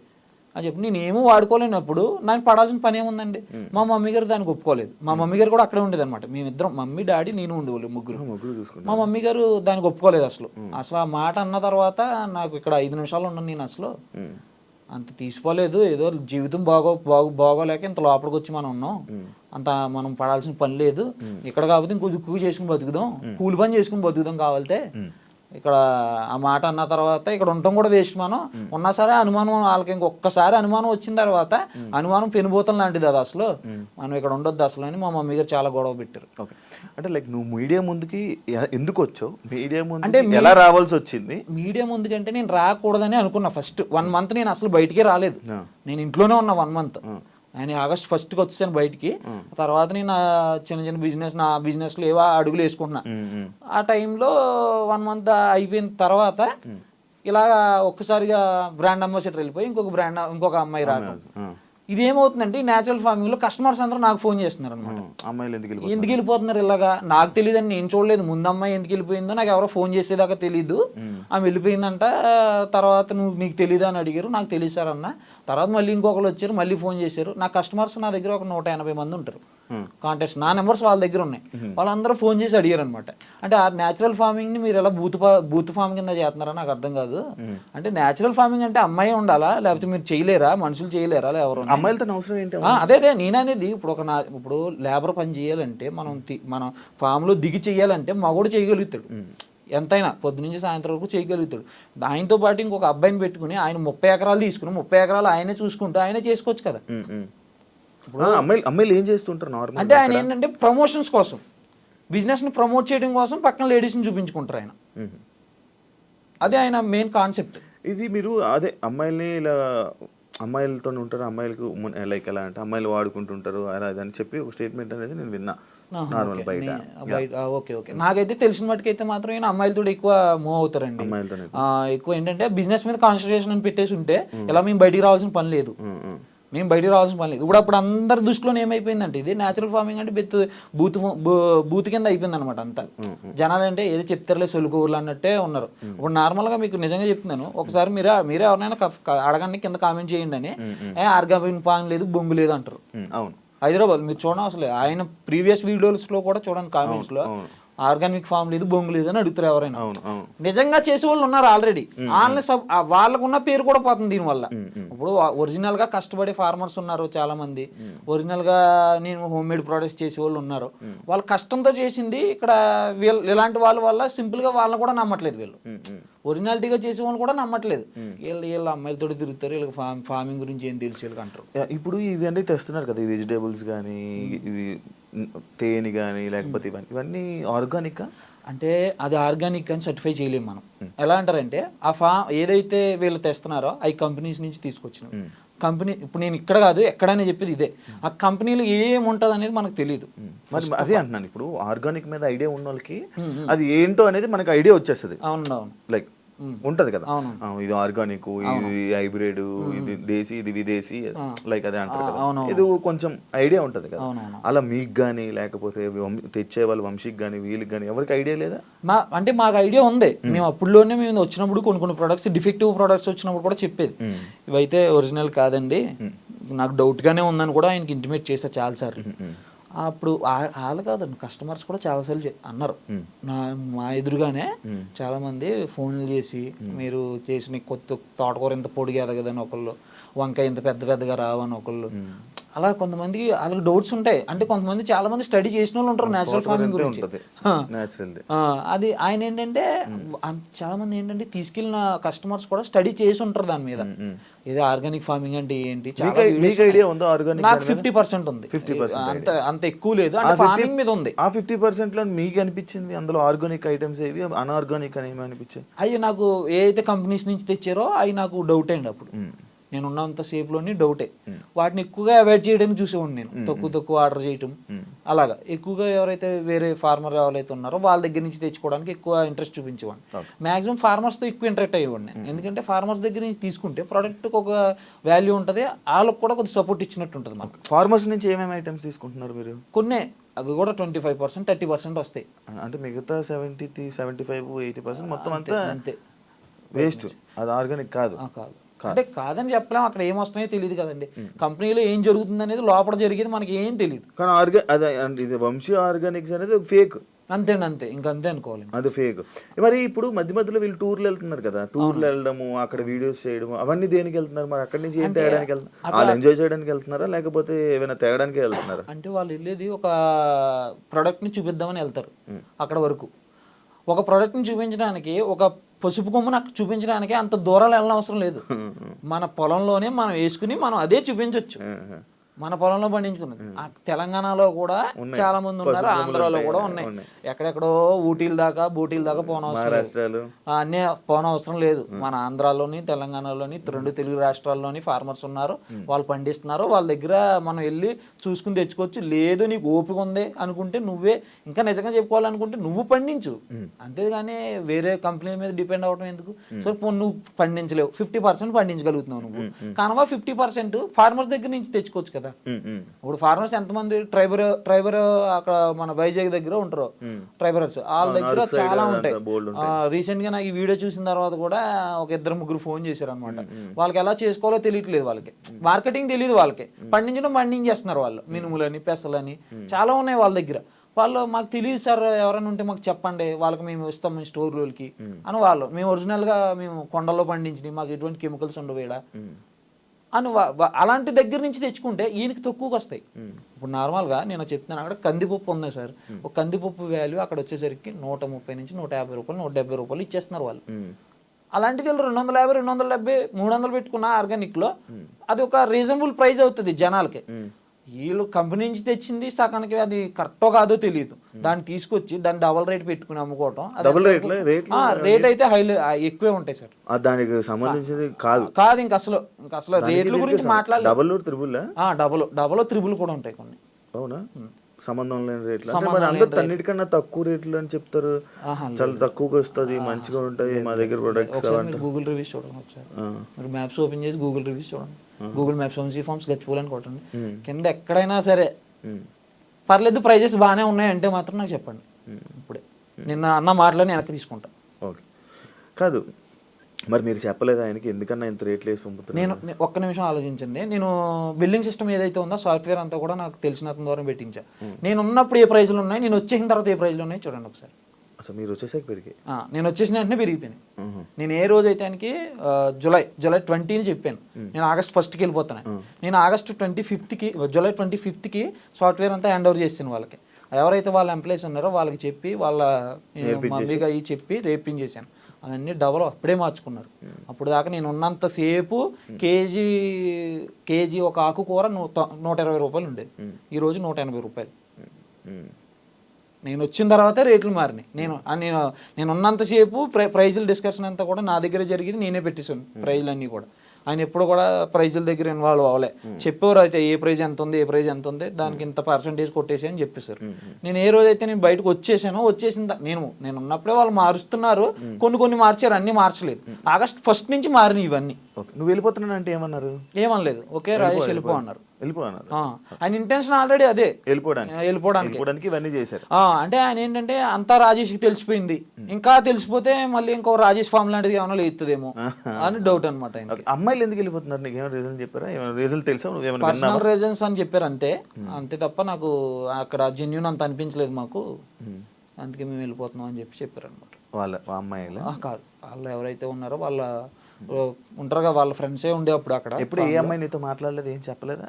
అని చెప్పి. నేను ఏమో వాడుకోలేనప్పుడు నాకు పడాల్సిన పని ఏముందండి. మా మమ్మీ గారు దానికి ఒప్పుకోలేదు. మా మమ్మీ గారు కూడా అక్కడే ఉండేది అనమాట, మేమిద్దరం, మమ్మీ డాడీ నేను ఉండేవాళ్ళు ముగ్గురు. మా మమ్మీ గారు దానికి ఒప్పుకోలేదు అసలు. ఆ మాట అన్న తర్వాత నాకు ఇక్కడ 5 నిమిషాలు ఉన్నాను నేను, అసలు అంత తీసుకోలేదు. ఏదో జీవితం బాగోలేక ఇంత లోపలికి వచ్చి మనం ఉన్నాం, అంత మనం పడాల్సిన పని లేదు ఇక్కడ, కాబట్టి ఇంకో దుక్కు చేసుకుని బతుకుదాం, కూలి పని చేసుకుని బతుకుదాం కావాలితే. ఇక్కడ ఆ మాట అన్న తర్వాత ఇక్కడ ఉండటం కూడా వేస్ట్. మనం ఉన్నా సరే అనుమానం, వాళ్ళకి ఇంకొకసారి అనుమానం వచ్చిన తర్వాత అనుమానం పెనుబోతం లాంటిది అది, అసలు మనం ఇక్కడ ఉండొద్దు అసలు అని మా మమ్మీ గారు చాలా గొడవ పెట్టారు. అంటే లైక్ నువ్వు మీడియా ముందుకి ఎందుకు వచ్చావు, మీడియా ముందు అంటే ఎలా రావాల్సి వచ్చింది? మీడియా ముందుకంటే నేను రాకూడదని అనుకున్నా. ఫస్ట్ 1 month నేను అసలు బయటికే రాలేదు, నేను ఇంట్లోనే ఉన్నా 1 month. ఆయన August 1st వచ్చాను బయటికి. తర్వాత నేను చిన్న నా బిజినెస్లో ఏవో అడుగులు వేసుకుంటున్నా. ఆ టైంలో 1 month అయిపోయిన తర్వాత ఇలాగా ఒక్కసారిగా బ్రాండ్ అంబాసిడర్ వెళ్ళిపోయి ఇంకొక అమ్మాయి రావడం. ఇదేమవుతుందంటే న్యాచురల్ ఫార్మింగ్ లో కస్టమర్స్ అందరూ నాకు ఫోన్ చేస్తున్నారు అనమాట, అమ్మాయిలు ఎందుకు వెళ్ళిపోతున్నారు ఇలాగా. నాకు తెలియదని నేను చూడలేదు, ముందు అమ్మాయి ఎందుకు వెళ్ళిపోయిందో నాకు ఎవరో ఫోన్ చేసేదాకా తెలియదు. ఆమె వెళ్ళిపోయిందంట, తర్వాత నీకు తెలియదు అని అడిగారు, నాకు తెలియదు సార్ అన్న. తర్వాత మళ్ళీ ఇంకొకరు వచ్చారు, మళ్ళీ ఫోన్ చేశారు. నా కస్టమర్స్ నా దగ్గర ఒక 180 మంది ఉంటారు కాంటాక్ట్స్, నా నెంబర్స్ వాళ్ళ దగ్గర ఉన్నాయి. వాళ్ళందరూ ఫోన్ చేసి అడిగారు అనమాట, అంటే ఆ న్యాచురల్ ఫార్మింగ్ ని మీరు ఎలా బూత్ ఫార్మ్ కింద చేస్తున్నారా నాకు అర్థం కాదు. అంటే న్యాచురల్ ఫార్మింగ్ అంటే అమ్మాయి ఉండాలా, లేకపోతే మీరు చేయలేరా, మనుషులు చేయలేరా, ఎవరు అమ్మాయిలతో అవసరం ఏంటి? అదే నేననేది ఇప్పుడు లేబర్ పని చేయాలంటే మనం ఫామ్ లో దిగి చెయ్యాలంటే మగోడు చేయగలుగుతాడు, ఎంతైనా పొద్దు నుంచి సాయంత్రం వరకు చేయగలుగుతాడు. ఆయనతో పాటు ఇంకొక అబ్బాయిని పెట్టుకుని ఆయన 30 ఎకరాలు తీసుకుని 30 ఎకరాలు ఆయనే చూసుకుంటూ ఆయనే చేసుకోవచ్చు కదా. అమ్మాయిలు ఏం చేస్తుంటారు నార్మల్ అంటే ఆయన ఏంటంటే ప్రమోషన్స్ కోసం, బిజినెస్ ని ప్రమోట్ చేయడం కోసం పక్కన లేడీస్ ని చూపించుకుంటారు ఆయన. అదే ఆయన మెయిన్ కాన్సెప్ట్. ఇది మీరు అదే అమ్మాయిల్ని ఇలా అమ్మాయిలతో ఉంటారు, అమ్మాయిలకు లైక్ ఎలా అంటే అమ్మాయిలు వాడుకుంటుంటారు అలా అని చెప్పి ఒక స్టేట్మెంట్ అనేది నేను విన్నా నార్మల్ బయట. ఓకే నాకైతే తెలిసిన మట్టుకైతే మాత్రం అమ్మాయిలతో ఎక్కువ మూవ్ అవుతారండి. ఎక్కువ ఏంటంటే బిజినెస్ మీద కాన్సన్ట్రేషన్ అని పెట్టేసి ఉంటే ఇలా మేము బయటికి రావాల్సిన పని లేదు, ఇప్పుడు అప్పుడు అందరి దృష్టిలో ఏమైపోయిందంటే ఇది న్యాచురల్ ఫార్మింగ్ అంటే బూత్ కింద అయిపోయింది అనమాట అంతా. జనాలు అంటే ఏది చెప్తారులే సొలుకూరులు అన్నట్టే ఉన్నారు. ఇప్పుడు నార్మల్ గా మీకు నిజంగా చెప్తున్నాను, ఒకసారి మీరే ఎవరైనా అడగండి కింద కామెంట్ చేయండి అని, ఆర్గానిక్ ఫార్మింగ్ లేదు బొంగు లేదు అంటారు. అవును, హైదరాబాద్ మీరు చూడండి, అసలు ఆయన ప్రీవియస్ వీడియోస్ లో కూడా చూడండి కామెంట్స్ లో ఆర్గానిక్ ఫామ్ లేదు, బొంగు లేదు అని అడుగుతారు ఎవరైనా. అవును అవును నిజంగా చేసే వాళ్ళు ఉన్నారు ఆల్రెడీ. వాళ్ళకు ఉన్న పేరు కూడా పోతుంది దీనివల్ల. ఇప్పుడు ఒరిజినల్ గా కష్టపడే ఫార్మర్స్ ఉన్నారు చాలా మంది, ఒరిజినల్ గా నేను హోమ్ మేడ్ ప్రొడక్ట్స్ చేసే వాళ్ళు ఉన్నారు. వాళ్ళ కష్టంతో చేసింది ఇక్కడ వీళ్ళు ఇలాంటి వాళ్ళ వల్ల సింపుల్ గా వాళ్ళని కూడా నమ్మట్లేదు వీళ్ళు. ఒరిజినాలిటీగా చేసే వాళ్ళు కూడా నమ్మట్లేదు. వీళ్ళు అమ్మాయిలతో తిరుగుతారు, వీళ్ళకి ఫార్మింగ్ గురించి ఏం తెలిసి వీళ్ళకి అంటారు. ఇప్పుడు ఇవన్నీ తెస్తున్నారు కదా, ఈ వెజిటేబుల్స్ కానీ ఇవి తేనె కానీ లేకపోతే ఇవన్నీ ఆర్గానిక్ అంటే అది ఆర్గానిక్ అని సర్టిఫై చేయలేము మనం. ఎలా అంటారంటే ఆ ఏదైతే వీళ్ళు తెస్తున్నారో అవి కంపెనీస్ నుంచి తీసుకొచ్చినాం. కంపెనీ ఇప్పుడు నేను ఇక్కడ కాదు ఎక్కడైనా చెప్పేది ఇదే, ఆ కంపెనీలో ఏముంటది అనేది మనకు తెలియదు. మరి అదే అంటున్నాను, ఇప్పుడు ఆర్గానిక్ మీద ఐడియా ఉన్న వాళ్ళకి అది ఏంటో అనేది మనకు ఐడియా వచ్చేస్తుంది. అవును లైక్ ఉంటది కదా, ఇది ఆర్గానిక్, ఇది హైబ్రిడ్, ఇది దేశీ, ఇది విదేశీ, లైక్ అదే అంటారు కదా, ఇది కొంచెం ఐడియా ఉంటది కదా. అలా మీకు కానీ లేకపోతే తెచ్చే వాళ్ళ వంశీకి కానీ వీళ్ళకి కానీ ఎవరికి ఐడియా లేదా? అంటే మాకు ఐడియా ఉంది. మేము అప్పుడులోనే మేము వచ్చినప్పుడు కొన్ని ప్రొడక్ట్స్ డిఫెక్టివ్ ప్రొడక్ట్స్ వచ్చినప్పుడు కూడా చెప్పేది, ఇవైతే ఒరిజినల్ కాదండి, నాకు డౌట్ గానే ఉందని కూడా ఆయనకి ఇంటిమేట్ చేసా చాలా సార్లు. అప్పుడు వాళ్ళు కాదండి, కస్టమర్స్ కూడా చాలాసార్లు అన్నారు మా ఎదురుగానే. చాలా మంది ఫోన్లు చేసి మీరు చేసిన కొత్త తోటకూర ఇంత పొడిగా ఎదగదని ఒకళ్ళు, వంకాయ ఇంత పెద్దగా రావని ఒకళ్ళు. అలా కొంతమంది వాళ్ళకి డౌట్స్ ఉంటాయి. అంటే కొంతమంది చాలా మంది స్టడీ చేసిన వాళ్ళు ఉంటారు నేచురల్ ఫార్మింగ్ గురించి. అది ఆయన ఏంటంటే చాలా మంది ఏంటంటే తీసుకెళ్ళిన కస్టమర్స్ కూడా స్టడీ చేసి ఉంటారు దాని మీద, ఇది ఆర్గానిక్ ఫార్మింగ్ అంటే ఏంటి. నాకు 50% ఉంది, అంత ఎక్కువ లేదు. అంటే ఫార్మింగ్ మీద ఉంది. ఆ 50% లో మీకు అనిపించింది అందులో ఆర్గానిక్ ఐటమ్స్ ఏవి, అన్ఆర్గానిక్ అని ఏమి అనిపించాయి? అవి నాకు ఏదైతే కంపెనీస్ నుంచి తెచ్చారో అవి నాకు డౌట్ అయింది అప్పుడు. నేను ఉన్నంత సేపులోని డౌటే. వాటిని ఎక్కువగా అవాయిడ్ చేయడానికి చూసేవాడిని నేను, తక్కువ ఆర్డర్ చేయటం. అలాగా ఎక్కువగా ఎవరైతే వేరే ఫార్మర్ ఎవరైతే ఉన్నారో వాళ్ళ దగ్గర నుంచి తెచ్చుకోవడానికి ఎక్కువ ఇంట్రెస్ట్ చూపించేవాడిని. మాక్సిమం ఫార్మర్స్తో ఎక్కువ ఇంటరాక్ట్ అయ్యేవాడిని. ఎందుకంటే ఫార్మర్స్ దగ్గర నుంచి తీసుకుంటే ప్రోడక్ట్కి ఒక వాల్యూ ఉంటుంది, వాళ్ళకి కూడా కొంచెం సపోర్ట్ ఇచ్చినట్టు ఉంటుంది. మనకు ఫార్మర్స్ నుంచి ఏమేమి ఐటమ్స్ తీసుకుంటున్నారు మీరు? కొన్ని అవి కూడా 25%, 30% వస్తాయి. అంటే మిగతా 75, 80% మొత్తం అంతా అంతే వేస్ట్. అది ఆర్గానిక్ కాదు. అంటే కాదని చెప్పలేం, అక్కడ ఏమొస్తున్నాయో తెలియదు కదండి. కంపెనీలో ఏం జరుగుతుంది అనేది లోపల జరిగేది మనకి ఏం తెలియదు. కానీ ఇది వంశీ ఆర్గానిక్స్ అనేది ఫేక్. అంతే ఇంకంతే అనుకోవాలి, అది ఫేక్. మరి ఇప్పుడు మధ్యలో వీళ్ళు టూర్లు వెళ్తున్నారు కదా, టూర్లు వెళ్ళడము, అక్కడ వీడియోస్ చేయడము, అవన్నీ దేనికి వెళ్తున్నారు? మరి అక్కడి నుంచి ఏం తేయడానికి వెళ్తున్నారు? వాళ్ళు ఎంజాయ్ చేయడానికి వెళ్తున్నారా లేకపోతే ఏమైనా తేయడానికి వెళ్తున్నారా? అంటే వాళ్ళు వెళ్ళేది ఒక ప్రోడక్ట్ ని చూపిద్దామని వెళ్తారు. అక్కడ వరకు ఒక ప్రోడక్ట్ ని చూపించడానికి, ఒక పసుపు కొమ్ము నాకు చూపించడానికి అంత దూరాలు వెళ్ళిన అవసరం లేదు. మన పొలంలోనే మనం వేసుకుని మనం అదే చూపించవచ్చు. మన పొలంలో పండించుకున్నది. తెలంగాణలో కూడా చాలా మంది ఉన్నారు, ఆంధ్రాలో కూడా ఉన్నాయి. ఎక్కడెక్కడో ఊటీల దాకా బోటీల దాకా పోనవసరం లేదు. మన ఆంధ్రాలోని తెలంగాణలోని 2 తెలుగు రాష్ట్రాల్లోని ఫార్మర్స్ ఉన్నారు, వాళ్ళు పండిస్తున్నారు. వాళ్ళ దగ్గర మనం వెళ్ళి చూసుకుని తెచ్చుకోవచ్చు. లేదు నీకు ఓపిక ఉంది అనుకుంటే నువ్వే, ఇంకా నిజంగా చెప్పుకోవాలనుకుంటే నువ్వు పండించు, అంతేగాని వేరే కంపెనీ మీద డిపెండ్ అవడం ఎందుకు? సో నువ్వు పండించలేవు, 50% పండించగలుగుతున్నావు నువ్వు, కనుక 50% ఫార్మర్స్ దగ్గర నుంచి తెచ్చుకోవచ్చు కదా. ఇప్పుడు ఫార్మర్స్ ఎంతమంది ట్రైబర్ అక్కడ మన వైజాగ్ దగ్గర ఉంటారు ట్రైబర్స్, వాళ్ళ దగ్గర చాలా ఉంటాయి. రీసెంట్ గా నాకు ఈ వీడియో చూసిన తర్వాత కూడా ఒక 2-3 ఫోన్ చేశారు అనమాట. వాళ్ళకి ఎలా చేసుకోవాలో తెలియట్లేదు, వాళ్ళకి మార్కెటింగ్ తెలియదు, వాళ్ళకి పండించేస్తున్నారు వాళ్ళు. మినుములని, పెసలని చాలా ఉన్నాయి వాళ్ళ దగ్గర. వాళ్ళు మాకు తెలియదు సార్, ఎవరైనా ఉంటే మాకు చెప్పండి, వాళ్ళకి మేము ఇస్తాం మేము స్టోర్లోకి అని. వాళ్ళు మేము ఒరిజినల్ గా మేము కొండల్లో పండించినవి, మాకు ఎటువంటి కెమికల్స్ ఉండవు ఈడ అని అలాంటి దగ్గర నుంచి తెచ్చుకుంటే ఈయనకి తక్కువకి వస్తాయి. ఇప్పుడు నార్మల్గా నేను చెప్తున్నాను, అక్కడ కందిపప్పు ఉంది సార్, ఒక కందిపప్పు వాల్యూ అక్కడ వచ్చేసరికి 130 నుంచి 150 రూపాయలు, 170 రూపాయలు ఇచ్చేస్తున్నారు వాళ్ళు. అలాంటిది వీళ్ళు 250, 270, 300 పెట్టుకున్న ఆర్గానిక్లో అది ఒక రీజనబుల్ ప్రైస్ అవుతుంది జనాలకి. వీళ్ళు కంపెనీ నుంచి తెచ్చింది సగానికి అది కరెక్టో కాదో తెలియదు, దాన్ని తీసుకొచ్చి దాన్ని డబల్ రేట్ పెట్టుకుని అమ్ముకోవటం. రేట్ అయితే ఎక్కువే ఉంటాయి సార్, దానికి సంబంధించింది కాదు. ఇంకా అసలు రేట్ల గురించి మాట్లాడాలి. డబల్ త్రిబుల్ కూడా ఉంటాయి కొన్ని. అవునా? సంబంధం లేని రేట్లు, అన్నిటికన్నా తక్కువ రేట్లు అని చెప్తారు. చాలా తక్కువగా వస్తుంది, మంచిగా ఉంటుంది మా దగ్గర ప్రొడక్ట్స్. గూగుల్ రివ్యూస్ చూడండి ఒకసారి, మీరు మ్యాప్స్ ఓపెన్ చేసి గూగుల్ రివ్యూస్ చూడండి. గూగుల్ మ్యాప్స్ వంశీ ఫార్మ్స్ గచ్చిపోలని కొట్టండి, కింద ఎక్కడైనా సరే పర్లేదు ప్రైజెస్ బాగానే ఉన్నాయంటే మాత్రం నాకు చెప్పండి. ఇప్పుడే నిన్న అన్న మాటలని వెనక్కి తీసుకుంటా. ఓకే, కాదు మరి మీరు చెప్పలేదు ఆయనకి ఎందుకన్నా ఇంత రేట్లు వేసి పంపుతున్నారు? ఒక్క నిమిషం ఆలోచించండి. నేను బిల్లింగ్ సిస్టమ్ ఏదైతే ఉందో సాఫ్ట్వేర్ అంతా కూడా నాకు తెలిసిన అతని ద్వారా పెట్టించా. నేను ఉన్నప్పుడు ఏ ప్రైజ్లు ఉన్నాయి, నేను వచ్చేసిన తర్వాత ఏ ప్రైజ్లు ఉన్నాయి చూడండి ఒకసారి. అసలు మీరు వచ్చేసాక పెరిగాయి? నేను వచ్చేసిన వెంటనే పెరిగిపోయినాయి. నేను ఏ రోజు అయితే ఆయనకి జూలై 20 చెప్పాను, నేను ఆగస్ట్ 1కి వెళ్ళిపోతాను. నేను ఆగస్ట్ 25కి జూలై 25కి సాఫ్ట్వేర్ అంతా హ్యాండ్ ఓవర్ చేసాను వాళ్ళకి. ఎవరైతే వాళ్ళ ఎంప్లాయీస్ ఉన్నారో వాళ్ళకి చెప్పి వాళ్ళ మమ్మీగా అవి చెప్పి రేపించేసాను. అవన్నీ డబల్ అప్పుడే మార్చుకున్నారు. అప్పుడు దాకా నేను ఉన్నంతసేపు కేజీ ఒక ఆకుకూర 120 రూపాయలు ఉండేది, ఈరోజు 180 రూపాయలు. నేను వచ్చిన తర్వాతే రేట్లు మారినాయి. నేను ఉన్నంతసేపు ప్రైజుల డిస్కషన్ అంతా కూడా నా దగ్గర జరిగింది, నేనే పెట్టేశాను ప్రైజులు అన్నీ కూడా. ఆయన ఎప్పుడు కూడా ప్రైజుల దగ్గర ఇన్వాల్వ్ అవ్వలే. చెప్పేవారు అయితే ఏ ప్రైజ్ ఎంత ఉంది, ఏ ప్రైజ్ ఎంత ఉంది, దానికి ఇంత పర్సంటేజ్ కొట్టేసి అని చెప్పేశారు. నేను ఏ రోజైతే నేను బయటకు వచ్చేసిన నేను ఉన్నప్పుడే వాళ్ళు మారుస్తున్నారు. కొన్ని మార్చారు, అన్ని మార్చలేదు. ఆగస్ట్ 1 నుంచి మారినాయి ఇవన్నీ. నువ్వు వెళ్ళిపోతున్నాను అంటే ఏమన్నారు? ఏమనలేదు, ఓకే రాజేష్ వెళ్ళిపో అన్నారు. వెళ్ళిపోన్నారు. ఆయన ఇంటెన్షన్ ఆల్రెడీ అదే, వెళ్ళిపోవడానికి ఇవన్నీ చేశారు. అంటే ఆయన ఏంటంటే అంతా రాజేష్కి తెలిసిపోయింది, ఇంకా తెలిసిపోతే మళ్ళీ ఇంకో రాజేష్ ఫామ్ లాంటిది ఏమైనా లేదుదేమో అని డౌట్ అనమాట. అమ్మాయిలు ఎందుకు వెళ్ళిపోతున్నారు? నీకు ఏమైనా రీజన్ చెప్పారా? ఏమైనా రీజన్ తెలుసా? పర్సనల్ రీజన్స్ అని చెప్పారు అంతే తప్ప నాకు అక్కడ జెన్యూన్ అంత అనిపించలేదు మాకు, అందుకే మేము వెళ్ళిపోతున్నాం అని చెప్పారు అనమాట. వాళ్ళ అమ్మాయిలు కాదు, వాళ్ళు ఎవరైతే ఉన్నారో వాళ్ళ ఉంటారుగా, వాళ్ళ ఫ్రెండ్సే ఉండే అప్పుడు అక్కడ. ఎప్పుడు ఏ అమ్మాయి నీతో మాట్లాడలేదు, ఏం చెప్పలేదా?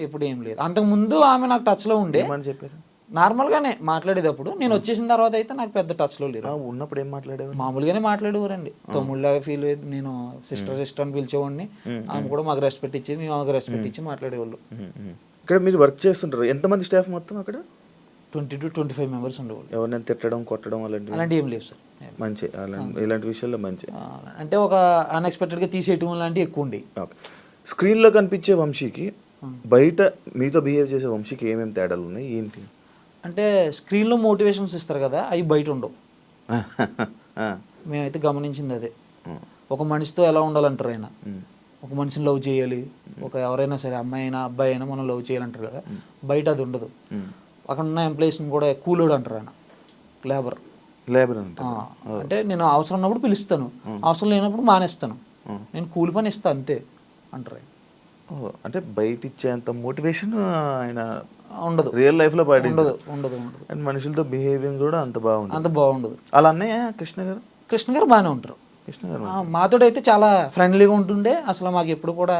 ఎప్పుడు ఏం లేదు. అంతకు ముందు ఆమె నాకు టచ్ లో ఉండే, చెప్పారు నార్మల్గానే మాట్లాడేటప్పుడు. నేను వచ్చేసిన తర్వాత అయితే నాకు పెద్ద టచ్ లో లేరు. ఉన్నప్పుడు ఏం మాట్లాడేవారు? మామూలుగానే మాట్లాడేవారండి, తమ్ముళ్ళగా ఫీల్ అయ్యేది. నేను సిస్టర్ అని పిలిచేవాడిని, ఆమె కూడా మాకు రెస్పెక్ట్ ఇచ్చేది, మేము ఆమెకు రెస్పెక్ట్ ఇచ్చి మాట్లాడేవాళ్ళు. ఇక్కడ మీరు వర్క్ చేస్తుంటారు, ఎంతమంది స్టాఫ్ మొత్తం అక్కడ? 20 to 25 మెంబర్స్ ఉండేవాళ్ళు. ఎవరినైనా తిట్టడం, కొట్టడం అలాంటి ఏం లేవు సార్. మంచి ఇలాంటి విషయాల్లో మంచి అంటే ఒక అన్ఎక్స్పెక్టెడ్గా తీసేయటం లాంటివి ఎక్కువ ఉండే. స్క్రీన్లో కనిపించే వంశీకి బయట మీతో బిహేవ్ చేసే వంశీకి ఏమేమి తేడాలు ఉన్నాయి, ఏంటి అంటే స్క్రీన్లో మోటివేషన్స్ ఇస్తారు కదా, అవి బయట ఉండవు. మేమైతే గమనించింది అదే. ఒక మనిషితో ఎలా ఉండాలంటారు ఆయన, ఒక మనిషిని లవ్ చేయాలి, ఎవరైనా సరే అమ్మాయి అయినా అబ్బాయి అయినా మనం లవ్ చేయాలంటారు కదా, బయట అది ఉండదు. అక్కడ ఉన్న ఎంప్లాయీస్ని కూడా కూలోడు అంటారు ఆయన, లేబర్ అంటే నేను అవసరం ఉన్నప్పుడు పిలుస్తాను, అవసరం లేనప్పుడు మానేస్తాను, నేను కూలి పని ఇస్తాను అంతే అంటారు ఆయన. అంటే బయట ఇచ్చేంత మోటివేషన్ ఆయన ఉండదు, రియల్ లైఫ్ లో ఉండదు. అండ్ మనుషులతో బిహేవింగ్ కూడా అంత బాగుండదు. అలా అన్నయ్య కృష్ణ గారు బాగానే ఉంటారు. మాతో అయితే చాలా ఫ్రెండ్లీగా ఉంటుండే, అసలు మాకు ఎప్పుడు కూడా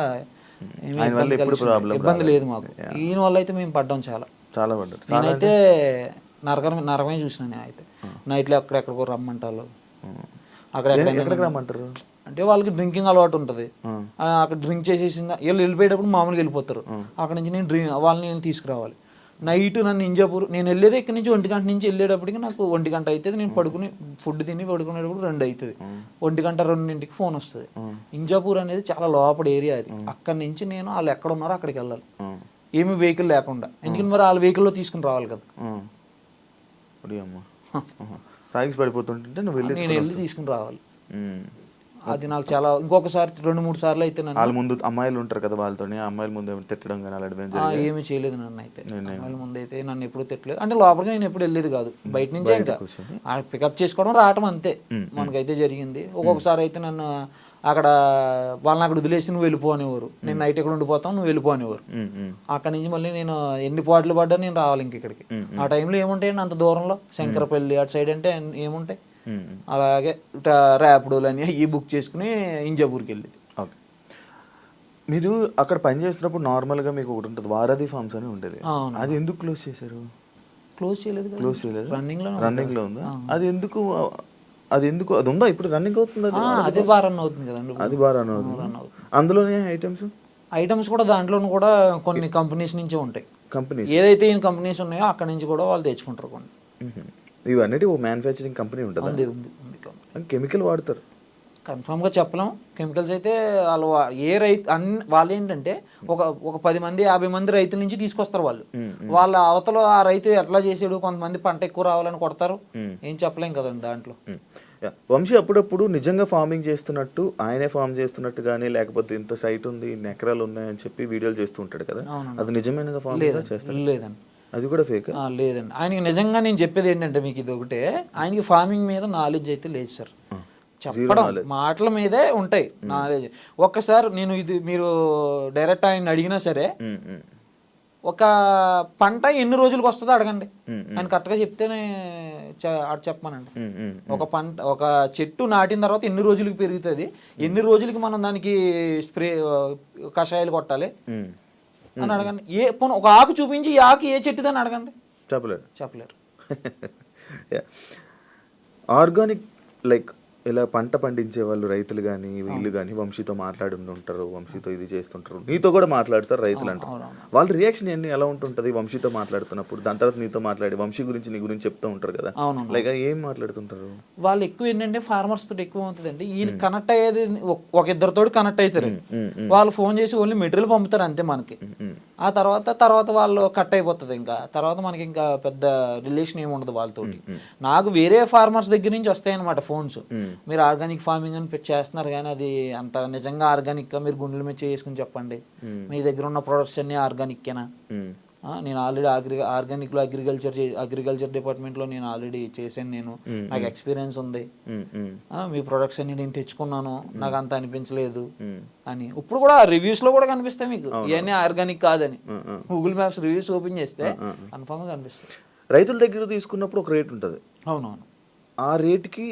ఇబ్బంది లేదు మాకు. ఈయన వల్ల అయితే మేము పడ్డాం, చాలా పడ్డారు. నేనైతే నరకమే చూసినా. నేనైతే నైట్లో అక్కడెక్కడికో రమ్మంటారు, అక్కడ రమ్మంటారు అంటే వాళ్ళకి డ్రింకింగ్ అలవాటు ఉంటుంది. అక్కడ డ్రింక్ చేసేసింది, వీళ్ళు వెళ్ళిపోయేటప్పుడు మామూలుగా వెళ్ళిపోతారు. అక్కడ నుంచి వాళ్ళని నేను తీసుకురావాలి. నైట్ నన్ను ఇంజాపూర్, నేను వెళ్ళేది ఇక్కడ నుంచి 1 గంట నుంచి వెళ్ళేటప్పటికి నాకు 1 గంట అవుతుంది. నేను పడుకుని ఫుడ్ తిని పడుకునేటప్పుడు 2 అవుతుంది. 1 గంట 2ంటికి ఫోన్ వస్తుంది. ఇంజాపూర్ అనేది చాలా లోపల ఏరియా అది. అక్కడి నుంచి నేను వాళ్ళు ఎక్కడ ఉన్నారో అక్కడికి వెళ్ళాలి, ఏమి వెహికల్ లేకుండా. ఎందుకంటే మరి వాళ్ళ వెహికల్లో తీసుకుని రావాలి కదా. పడిపోతుంటే నేను వెళ్ళి తీసుకుని రావాలి. అది నాకు చాలా, ఇంకొకసారి 2-3 సార్లు అయితే వాళ్ళ ముందు అమ్మాయిలు ఉంటారు కదా, వాళ్ళతో అమ్మాయిల ముందు తిట్టడం కానీ ఏమి చేయలేదు. నన్ను అయితే అమ్మాయిల ముందు అయితే నన్ను ఎప్పుడు తిట్టలేదు. అంటే లోపలికి నేను ఎప్పుడు వెళ్ళేది కాదు, బయట నుంచే ఇంకా పికప్ చేసుకోవడం రావటం అంతే మనకైతే జరిగింది. ఒక్కొక్కసారి అయితే నన్ను అక్కడ వాళ్ళని అక్కడ వదిలేసి నువ్వు వెళ్ళిపో అనేవారు, నేను నైట్ ఎక్కడ ఉండిపోతాం, నువ్వు వెళ్ళిపో అనేవారు. అక్కడ నుంచి మళ్ళీ నేను ఎన్ని పాటలు పడ్డా నేను రావాలి ఇంక ఇక్కడికి. ఆ టైంలో ఏముంటాయండి అంత దూరంలో, శంకరపల్లి అటు సైడ్ అంటే ఏముంటాయి. అలాగే ర్యాపిడోలు అని ఈ బుక్ చేసుకుని ఇంజాపూర్కి వెళ్ళేది. ఓకే, మీరు అక్కడ పని చేస్తున్నప్పుడు నార్మల్గా మీకు ఒకటి ఉంటుంది, వారధి ఫార్మ్స్ అని ఉండేది. అది ఎందుకు క్లోజ్ చేశారు? క్లోజ్ చేయలేదు, రన్నింగ్ లో ఉందా? అది ఎందుకు అది ఉందా ఇప్పుడు? రన్నింగ్ అవుతుంది, అది బాగా రన్ అవుతుంది కదండి. అది బాగా రన్ అవుతుంది. అందులోనే ఐటమ్స్ కూడా దాంట్లోనూ కూడా కొన్ని కంపెనీస్ నుంచే ఉంటాయి. కంపెనీస్ ఏదైతే ఈ కంపెనీస్ ఉన్నాయో అక్కడ నుంచి కూడా వాళ్ళు తెచ్చుకుంటారు కొన్ని. ఇవన్నీ ఓ మ్యానుఫ్యాక్చరింగ్ కంపెనీ ఉంటుంది, కెమికల్ వాడతారు. కన్ఫామ్గా చెప్పలేం. కెమికల్స్ అయితే వాళ్ళు ఏ రైతు వాళ్ళు ఏంటంటే ఒక 10 మంది 50 మంది రైతుల నుంచి తీసుకొస్తారు వాళ్ళు. వాళ్ళ అవతల ఆ రైతు ఎట్లా చేసాడు, కొంతమంది పంట ఎక్కువ రావాలని కొడతారు, ఏం చెప్పలేం కదండి దాంట్లో. వంశీ అప్పుడప్పుడు నిజంగా ఫార్మింగ్ చేస్తున్నట్టు, ఆయనే ఫార్మ్ చేస్తున్నట్టు కానీ, లేకపోతే ఇంత సైట్ ఉంది, ఇన్ని ఎకరాలు ఉన్నాయని చెప్పి వీడియోలు చేస్తూ ఉంటాడు కదా, అది నిజమైన ఫార్మింగ్ చేస్తాడు? లేదండి, అది కూడా ఫేక్. లేదండి. ఆయనకి నిజంగా నేను చెప్పేది ఏంటంటే మీకు ఇది ఒకటే, ఆయనకి ఫార్మింగ్ మీద నాలెడ్జ్ అయితే లేదు సార్. చెప్పడం మాటల మీదే ఉంటాయి నాలెడ్జ్. ఒక్కసారి నేను ఇది మీరు డైరెక్ట్ ఆయన అడిగినా సరే ఒక పంట ఎన్ని రోజులకు వస్తుందో అడగండి, ఆయన కరెక్ట్గా చెప్తేనే చెప్పమనండి. ఒక చెట్టు నాటిన తర్వాత ఎన్ని రోజులకి పెరుగుతుంది, ఎన్ని రోజులకి మనం దానికి స్ప్రే కషాయాలు కొట్టాలి అని అడగండి. ఒక ఆకు చూపించి ఈ ఆకు ఏ చెట్టుదని అడగండి, చెప్పలేరు. ఆర్గానిక్ లైక్ ఇలా పంట పండించే వాళ్ళు రైతులు కానీ వీళ్ళు కానీ వంశీతో మాట్లాడుతుంటారు, వంశీతో ఇది చేస్తుంటారు, నీతో కూడా మాట్లాడతారు రైతులు అంటారు. వాళ్ళ రియాక్షన్ ఏంటి, ఎలా ఉంటుంటది వంశీతో మాట్లాడుతున్నప్పుడు? దాని తర్వాత నీతో మాట్లాడి వంశీ గురించి నీ గురించి చెప్తూ ఉంటారు కదా, లైక్ ఏం మాట్లాడుతుంటారు వాళ్ళు? ఎక్కువ ఏంటంటే ఫార్మర్స్ తోటి ఎక్కువ అవుతుందండి. ఈయన కనెక్ట్ అయ్యేది ఒక ఇద్దరితో కనెక్ట్ అవుతారు. వాళ్ళు ఫోన్ చేసి ఓన్లీ మెటీరియల్ పంపుతారు అంతే మనకి. ఆ తర్వాత వాళ్ళు కట్ అయిపోతుంది. ఇంకా తర్వాత మనకి ఇంకా పెద్ద రిలేషన్ ఏమి ఉండదు వాళ్ళతోటి. నాకు వేరే ఫార్మర్స్ దగ్గర నుంచి వస్తాయి అనమాట ఫోన్స్, మీరు ఆర్గానిక్ ఫార్మింగ్ అని చేస్తున్నారు కానీ అది అంత నిజంగా ఆర్గానిక్ గా మీరు గుండెల మీద చేసుకుని చెప్పండి, మీ దగ్గర ఉన్న ప్రొడక్ట్స్ అన్ని ఆర్గానిక్కేనా? నేను ఆల్రెడీ ఆర్గానిక్ లో అగ్రికల్చర్ డిపార్ట్మెంట్ లో నేను ఆల్రెడీ చేశాను, నాకు ఎక్స్పీరియన్స్ ఉంది, మీ ప్రొడక్ట్స్ అన్ని నేను తెచ్చుకున్నాను, నాకు అంత అనిపించలేదు అని. ఇప్పుడు కూడా రివ్యూస్ లో కూడా కనిపిస్తాయి మీకు ఇవన్నీ ఆర్గానిక్ కాదని. గూగుల్ మ్యాప్స్ రివ్యూస్ ఓపెన్ చేస్తే కన్ఫర్మ్ గా కనిపిస్తాయి. రైతుల దగ్గర తీసుకున్నప్పుడు ఒక రేట్ ఉంటుంది. అవునవును. ఆ రేట్కి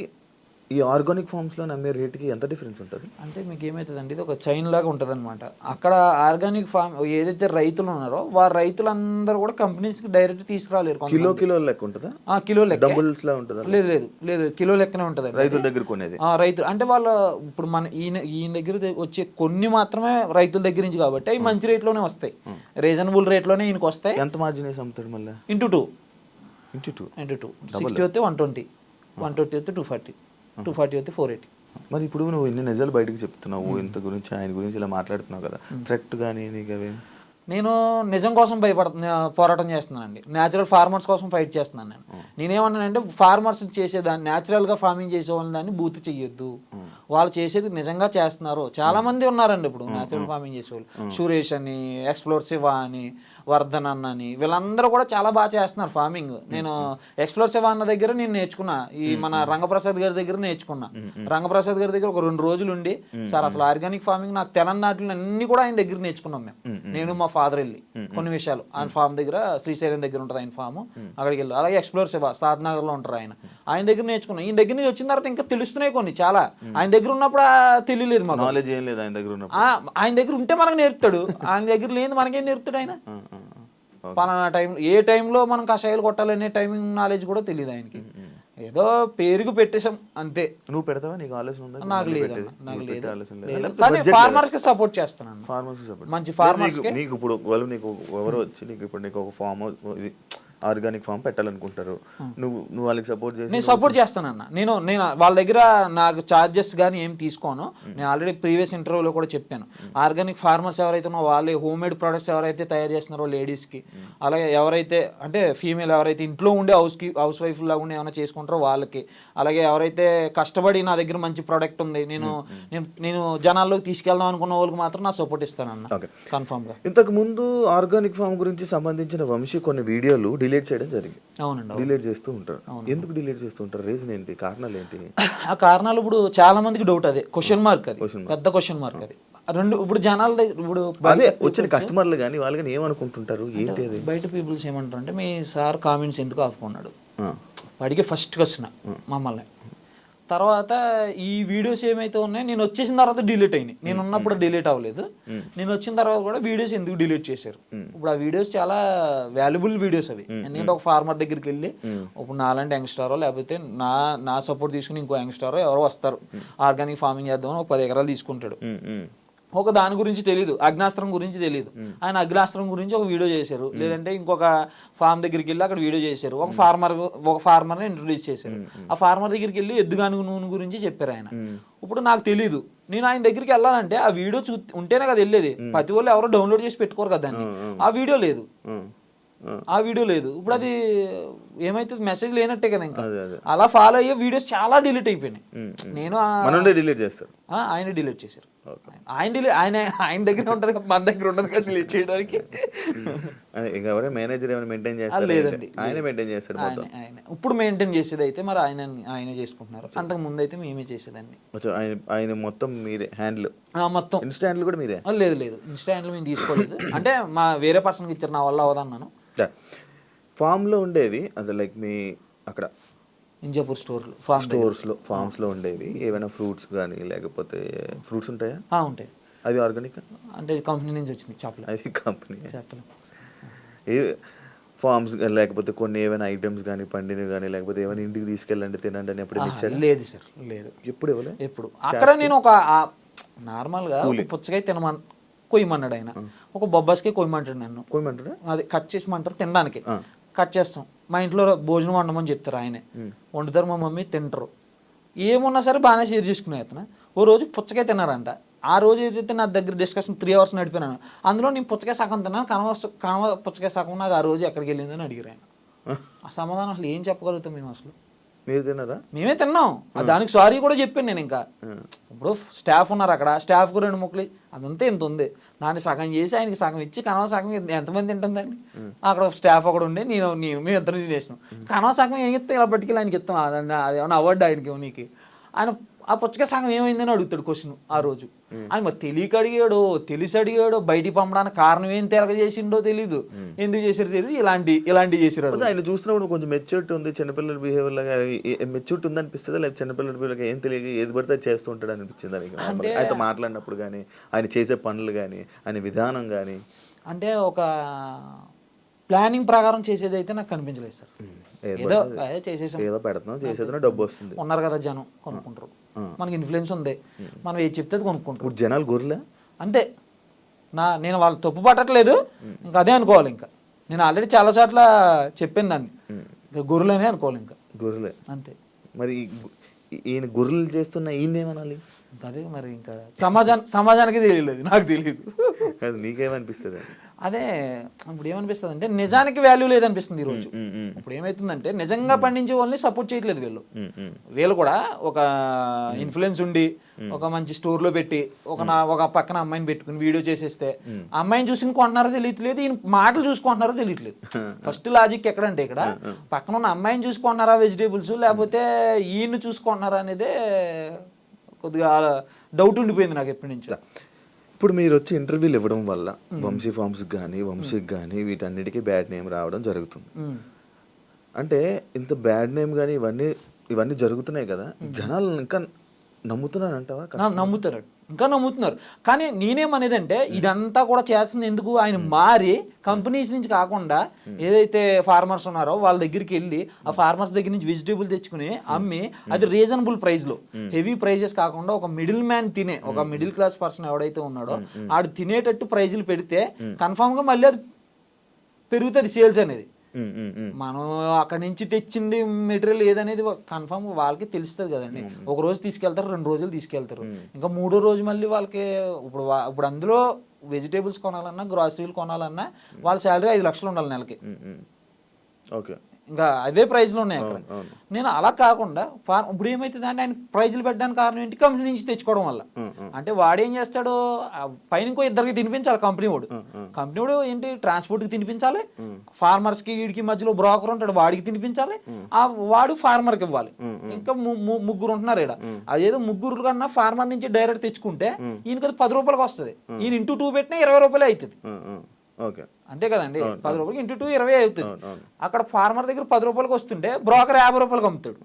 ఈ ఆర్గానిక్ ఫార్మ్స్లో అమ్మే రేట్కి ఎంత డిఫరెన్స్ ఉంటుంది? అంటే మీకు ఏమవుతుందండి, ఇది ఒక చైన్ లాగా ఉంటుంది అనమాట. అక్కడ ఆర్గానిక్ ఫార్మ్ ఏదైతే రైతులు ఉన్నారో వారు రైతులందరూ కూడా కంపెనీస్కి డైరెక్ట్ తీసుకురాలేరు. కిలో లెక్క ఉంటుందా? కిలో లెక్క డబుల్స్ లా ఉంటుందా? లేదు కిలో లెక్కనే ఉంటుంది రైతుల దగ్గర కొనేది. రైతులు అంటే వాళ్ళు ఇప్పుడు ఈయన దగ్గర వచ్చే కొన్ని మాత్రమే రైతుల దగ్గర నుంచి కాబట్టి అవి మంచి రేట్లోనే వస్తాయి, రీజనబుల్ రేట్లోనే ఈయనకి వస్తాయి. ఎంత మార్జిన్ వేసి అమ్ముతాడు మళ్ళీ? ఇంటూ టూ 60 వస్తే 120, 120 వస్తే 240, 240 వస్తే 480. మరి ఇప్పుడు నువ్వు ఇన్ని నిజాలు బయటకు చెప్తున్నావు, ఇంత గురించి ఆయన గురించి ఇలా మాట్లాడుతున్నావు కదా, థ్రెట్ కానీ నీకు అవి? నేను నిజం కోసం పోరాటం చేస్తున్నానండి, న్యాచురల్ ఫార్మర్స్ కోసం ఫైట్ చేస్తున్నాను. నేనేమన్నానంటే ఫార్మర్స్ చేసేదాన్ని, న్యాచురల్గా ఫార్మింగ్ చేసే వాళ్ళని బూత్ చెయ్యొద్దు, వాళ్ళు చేసేది నిజంగా చేస్తున్నారు. చాలా మంది ఉన్నారండి ఇప్పుడు న్యాచురల్ ఫార్మింగ్ చేసేవాళ్ళు, సురేష్ అని, ఎక్స్ప్లోర్ శివ అని, వర్ధన్ అన్న అని, వీళ్ళందరూ కూడా చాలా బాగా చేస్తున్నారు ఫార్మింగ్. నేను ఎక్స్ప్లోర్ శివ అన్న దగ్గర నేను నేర్చుకున్నా, ఈ మన రంగప్రసాద్ గారి దగ్గర నేర్చుకున్నా. రంగప్రసాద్ గారి దగ్గర ఒక 2 రోజులు ఉండి, సార్ అసలు ఆర్గానిక్ ఫార్మింగ్ నాకు తెలంగాణలో అన్ని కూడా ఆయన దగ్గర నేర్చుకున్నాం మేము, నేను మా ఫాదర్ వెళ్ళి కొన్ని విషయాలు. ఆయన ఫామ్ దగ్గర శ్రీశైలం దగ్గర ఉంటుంది ఆయన ఫామ్, అక్కడికి వెళ్ళి. అలాగే ఎక్స్ప్లోర్ శివ సాద్నగర్ లో ఉంటారు ఆయన దగ్గర నేర్చుకున్నాం. ఈయన దగ్గర నుంచి వచ్చిన తర్వాత ఇంకా తెలుస్తున్నాయి కొన్ని చాలా. ఆయన దగ్గర ఉన్నప్పుడు తెలియలేదు మాకు, నాలెడ్జ్ ఏం లేదు ఆయన దగ్గర. ఆయన దగ్గర ఉంటే మనకు నేర్పుతాడు, ఆయన దగ్గర లేదు మనకేం నేర్పుతాడు ఆయన. పలానా టైం ఏ టైంలో మనం కషాయాలు కొట్టాలనే టైమింగ్ నాలెడ్జ్ కూడా తెలియదు ఆయనకి. ఏదో పేరుకు పెట్టేసాం అంతే. నువ్వు పెడతావా? నీకు ఆలోచన ఉందా? నాకు లేదు, కానీ ఫార్మర్స్ కి సపోర్ట్ చేస్తున్నాను. మంచి ఫార్మర్స్ నీకు ఇప్పుడు వాళ్ళు నీకు ఎవరో వచ్చి నీకు ఒక ఫామ్ ఇది ఆర్గానిక్ ఫామ్ పెట్టాలనుకుంటారు, నువ్వు వాళ్ళకి సపోర్ట్ చేసి? నేను సపోర్ట్ చేస్తానన్న. నేను వాళ్ళ దగ్గర నాకు చార్జెస్ కానీ ఏం తీసుకోను. నేను ఆల్రెడీ ప్రీవియస్ ఇంటర్వ్యూలో కూడా చెప్పాను, ఆర్గానిక్ ఫార్మర్స్ ఎవరైతే ఉన్నారో వాళ్ళే హోమ్ మేడ్ ప్రొడక్ట్స్ ఎవరైతే తయారు చేస్తున్నారో లేడీస్కి, అలాగే ఎవరైతే అంటే ఫీమేల్ ఎవరైతే ఇంట్లో ఉండే హౌస్ వైఫ్ లాగా ఉండి ఏమైనా చేసుకుంటారో వాళ్ళకి, అలాగే ఎవరైతే కష్టపడి నా దగ్గర మంచి ప్రోడక్ట్ ఉంది నేను జనాల్లోకి తీసుకెళ్దాం అనుకున్న వాళ్ళకి మాత్రం నా సపోర్ట్ ఇస్తానన్న కన్ఫర్మ్ గా. ఇంతకు ముందు ఆర్గానిక్ ఫామ్ గురించి సంబంధించిన వంశీ కొన్ని వీడియోలు డిలీట్ చేయడం జరిగింది. అవునండి, డిలీట్ చేస్తూ ఉంటారు. ఎందుకు డిలీట్ చేస్తూ ఉంటారు? రీజన్ ఏంటి? కారణాలు ఏంటి? ఆ కారణాలు ఇప్పుడు చాలా మందికి డౌట్, అదే క్వశ్చన్ మార్క్, అది పెద్ద క్వశ్చన్ మార్క్. అది ఇప్పుడు జనాల ఇప్పుడు అదే వచ్చిన కస్టమర్లు కానీ వాళ్ళు కానీ ఏమనుకుంటుంటారు ఏంటి? అది బయట పీపుల్స్ ఏమంటారు అంటే, మీ సార్ కామెంట్స్ ఎందుకు ఆపుకున్నాడు వాడికి ఫస్ట్ క్వశ్చన్ మమ్మల్ని. తర్వాత ఈ వీడియోస్ ఏమైతే ఉన్నాయో నేను వచ్చేసిన తర్వాత డిలీట్ అయినాయి, నేను ఉన్నప్పుడు డిలీట్ అవ్వలేదు. నేను వచ్చిన తర్వాత కూడా వీడియోస్ ఎందుకు డిలీట్ చేశారు? ఇప్పుడు ఆ వీడియోస్ చాలా వాల్యుబుల్ వీడియోస్ అవి. ఎందుకంటే ఒక ఫార్మర్ దగ్గరికి వెళ్ళి ఇప్పుడు నాలాంటి యంగ్స్టారో లేకపోతే నా సపోర్ట్ తీసుకుని ఇంకో యంగ్స్టారో ఎవరో వస్తారు, ఆర్గానిక్ ఫార్మింగ్ చేద్దామని ఒక 10 ఎకరాలు తీసుకుంటాడు. ఒక దాని గురించి తెలియదు, అగ్నాస్త్రం గురించి తెలియదు. ఆయన అగ్నాస్త్రం గురించి ఒక వీడియో చేశారు, లేదంటే ఇంకొక ఫార్మ్ దగ్గరికి వెళ్ళి అక్కడ వీడియో చేశారు. ఒక ఫార్మర్ని ఇంట్రొడ్యూస్ చేశారు. ఆ ఫార్మర్ దగ్గరికి వెళ్ళి ఎద్దుగానుగు నూనె గురించి చెప్పారు ఆయన. ఇప్పుడు నాకు తెలీదు, నేను ఆయన దగ్గరికి వెళ్ళాలంటే ఆ వీడియో ఉంటేనే కదా వెళ్ళేది. ప్రతి వాళ్ళు ఎవరో డౌన్లోడ్ చేసి పెట్టుకోరు కదా దాన్ని. ఆ వీడియో లేదు. ఇప్పుడు అది ఏమైతే మెసేజ్ లేనట్టే కదా. ఇంకా అలా ఫాలో అయ్యే వీడియోస్ చాలా డిలీట్ అయిపోయినాయి. నేను ఆయన డిలీట్ చేశారు. ఓకే. ఆయన దగ్గర ఉంటుంది, మన దగ్గర ఉండదు కదా డిలీట్ చేయడానికి. ఇంకా ఎవరైనా మేనేజర్ ఏమైనా మెయింటైన్ చేస్తారు? లేదండి, ఆయన మెయింటైన్ చేస్తాడు మొత్తం. ఆయన ఇప్పుడు మెయింటైన్ చేసేది అయితే మరి ఆయనే చేసుకుంటున్నారు. అంతకు ముందు అయితే మేమే చేసేదాన్ని. ఆయన మొత్తం మీరే హ్యాండిల్? మొత్తం ఇన్స్టా హ్యాండిల్ కూడా మీరే? లేదు ఇన్స్టా హ్యాండిల్ మేము తీసుకోలేదు. అంటే మా వేరే పర్సన్కి ఇచ్చారు, నా వల్ల అవదన్నాను. ఫామ్లో ఉండేవి అది లైక్ మీ అక్కడ ఇంజాపూర్ ఫార్మ్స్లో ఉండేవి ఏమైనా ఫ్రూట్స్ కానీ లేకపోతే ఫ్రూట్స్ ఉంటాయా? ఉంటాయి. అవి ఆర్గానిక్ అంటే కంపెనీ నుంచి వచ్చింది చేపలు. అవి కంపెనీ చేపలు ఏ ఫార్మ్స్ లేకపోతే కొన్ని ఏమైనా ఐటమ్స్ కానీ పండినవి కానీ లేకపోతే ఏమైనా ఇంటికి తీసుకెళ్ళండి తినండి అని ఎప్పుడు ఇచ్చారు? లేదు సార్, లేదు. ఎప్పుడు ఇవ్వలేదు. ఎప్పుడు అక్కడ నేను ఒక నార్మల్గా పుచ్చకాయ కొయ్యమన్నాడు ఆయన, ఒక బొబ్బాస్కాయ కొయ్యమంటాడు నన్ను. కొయ్యమంటాడు? అది కట్ చేసిమంటారు తినడానికి, కట్ చేస్తాం. మా ఇంట్లో భోజనం వండమని చెప్తారు ఆయనే, వండుతారు, మా మమ్మీ తింటారు. ఏమున్నా సరే బాగానే షేర్ చేసుకునే అతను. ఓ రోజు పుచ్చకాయ తిన్నారంట. ఆ రోజు ఏదైతే నా దగ్గర డిస్కషన్ 3 hours నడిపోయినాను. అందులో నేను పుచ్చకాయ సగం తిన్నాను, కనవ పుచ్చకాయ సగం నాకు ఆ రోజు ఎక్కడికి వెళ్ళిందని అడిగారు ఆయన. ఆ సమాధానం అసలు ఏం చెప్పగలుగుతాం మేము? అసలు మీరు తిన్నారా? మేమే తిన్నాం. దానికి సారీ కూడా చెప్పాను నేను. ఇంకా ఇప్పుడు స్టాఫ్ ఉన్నారు అక్కడ, స్టాఫ్కు 2 ముక్కలు అదంతా ఇంత ఉంది, దాన్ని సగం చేసి ఆయనకి సగం ఇచ్చి కనవ సగం ఎంతమంది తింటుందండి? అక్కడ స్టాఫ్ ఒకడు ఉండే, మేము ఇద్దరు తినేసినాం. కనవ సగం ఏం ఇస్తాం, ఇలా పట్టుకెళ్ళి ఆయనకి ఇస్తాం. అదేమన్నా అవార్డు ఆయనకి నీకు? ఆయన ఆ పుచ్చకాయ సగం ఏమైందని అడుగుతాడు క్వశ్చన్ ఆ రోజు. ఆయన మరి తెలియక అడిగాడో తెలిసి అడిగాడో, బయటికి పంపడానికి కారణం ఏం చేసిండో తెలీదు, ఎందుకు చేసారో తెలియదు, ఇలాంటి చేసారు. ఆయన చూసినప్పుడు కొంచెం మెచ్యూరిటీ ఉంది, చిన్నపిల్లల బిహేవియర్ లాగా మెచ్యూరిటీ ఉంది అనిపిస్తుంది, లేకపోతే చిన్నపిల్లల బిహేవియర్ ఏం తెలియదు ఏది పడితే చేస్తూ ఉంటాడు అనిపించింది ఆయనతో మాట్లాడినప్పుడు కానీ, ఆయన చేసే పనులు కానీ, ఆయన విధానం కానీ? అంటే ఒక ప్లానింగ్ ప్రకారం చేసేది అయితే నాకు కనిపించలేదు సార్. ఏదో చేసేసాం, ఏదో పెడతాం, చేసేదో డబ్బు వస్తుంది. ఉన్నారు కదా జనం, కొనుక్కుంటారు. మనకి ఇన్ఫ్లుయెన్స్ ఉంది, మనం ఏది చెప్తే అది కొనుక్కుంటారు. ఇప్పుడు జనాలు గొర్రెలే అంతే. నేను వాళ్ళు తప్పు పట్టట్లేదు, ఇంకా అదే అనుకోవాలి. ఇంకా నేను ఆల్రెడీ చాలా చోట్ల చెప్పాను దాన్ని, గొర్రెలనే అనుకోవాలి. ఇంకా గొర్రెలే అంతే. మరి ఈయన గొర్రెలు చేస్తున్న ఈయన ఏమనాలి? అదే మరి ఇంకా సమాజానికి తెలియలేదు, నాకు తెలియదు. నీకేమనిపిస్తుంది? అదే ఇప్పుడు ఏమనిపిస్తుంది అంటే నిజానికి వాల్యూ లేదనిపిస్తుంది ఈరోజు. ఇప్పుడు ఏమవుతుందంటే నిజంగా పండించే వాళ్ళని సపోర్ట్ చేయట్లేదు వీళ్ళు కూడా. ఒక ఇన్ఫ్లుయెన్స్ ఉండి ఒక మంచి స్టోర్లో పెట్టి ఒక పక్కన అమ్మాయిని పెట్టుకుని వీడియో చేసేస్తే అమ్మాయిని చూసుకుని కొంటున్నారో తెలియట్లేదు, ఈయన మాటలు చూసుకుంటున్నారో తెలియట్లేదు. ఫస్ట్ లాజిక్ ఎక్కడంటే ఇక్కడ పక్కన ఉన్న అమ్మాయిని చూసుకుంటున్నారా వెజిటేబుల్స్, లేకపోతే ఈయన్ని చూసుకుంటున్నారా అనేదే కొద్దిగా డౌట్ ఉండిపోయింది నాకు ఎప్పటి నుంచో. ఇప్పుడు మీరు వచ్చి ఇంటర్వ్యూలు ఇవ్వడం వల్ల వంశీ ఫార్మ్స్కి కానీ వంశీకి కానీ వీటన్నిటికీ బ్యాడ్ నేమ్ రావడం జరుగుతుంది. అంటే ఇంత బ్యాడ్ నేమ్ కానీ ఇవన్నీ జరుగుతున్నాయి కదా, జనాలు ఇంకా నమ్ముతున్నారు అంటావా? నమ్ముతారు, ఇంకా నమ్ముతున్నారు. కానీ నేనేమనేదంటే ఇదంతా కూడా చేస్తుంది ఎందుకు, ఆయన మారి కంపెనీస్ నుంచి కాకుండా ఏదైతే ఫార్మర్స్ ఉన్నారో వాళ్ళ దగ్గరికి వెళ్ళి ఆ ఫార్మర్స్ దగ్గర నుంచి వెజిటేబుల్ తెచ్చుకుని అమ్మి అది రీజనబుల్ ప్రైస్ లో, హెవీ ప్రైజెస్ కాకుండా ఒక మిడిల్ మ్యాన్ తినే, ఒక మిడిల్ క్లాస్ పర్సన్ ఎవడైతే ఉన్నాడో ఆడు తినేటట్టు ప్రైజులు పెడితే కన్ఫామ్ గా మళ్ళీ అది పెరుగుతుంది సేల్స్ అనేది. మనం అక్కడి నుంచి తెచ్చింది మెటీరియల్ ఏదనేది కన్ఫర్మ్ వాళ్ళకి తెలుస్తుంది కదండి. ఒక రోజు తీసుకెళ్తారు, 2 రోజులు తీసుకెళ్తారు, ఇంకా 3వ రోజు మళ్ళీ వాళ్ళకి ఇప్పుడు అందులో వెజిటేబుల్స్ కొనాలన్నా గ్రాసరీలు కొనాలన్నా వాళ్ళ శాలరీ 5 లక్షలు ఉండాలి నెలకి. ఓకే, ఇంకా అవే ప్రైజ్లు ఉన్నాయి అక్కడ. నేను అలా కాకుండా ఇప్పుడు ఏమైతుంది అంటే ఆయన ప్రైజ్లు పెట్టడానికి కారణం ఏంటి, కంపెనీ నుంచి తెచ్చుకోవడం వల్ల. అంటే వాడేం చేస్తాడు, పైన ఇంకో 2కి తినిపించాలి కంపెనీ వాడు ఏంటి, ట్రాన్స్పోర్ట్కి తినిపించాలి, ఫార్మర్స్కి వీడికి మధ్యలో బ్రోకర్ ఉంటాడు వాడికి తినిపించాలి, వాడు ఫార్మర్కి ఇవ్వాలి. ఇంకా 3 ఉంటున్నారు ఇక్కడ. అదేదో 3 కన్నా ఫార్మర్ నుంచి డైరెక్ట్ తెచ్చుకుంటే ఈయనకి అది 10 రూపాయలకి వస్తుంది, ఈయన ఇంటూ 2 పెట్టినా 20 రూపాయలే అవుతుంది. అంతే కదండి, 10 రూపాయలకి ఇంటూ 2 20 అవుతుంది. అక్కడ ఫార్మర్ దగ్గర 10 రూపాయలకి వస్తుంటే బ్రోకర్ 50 రూపాయలకి అమ్ముతాడు,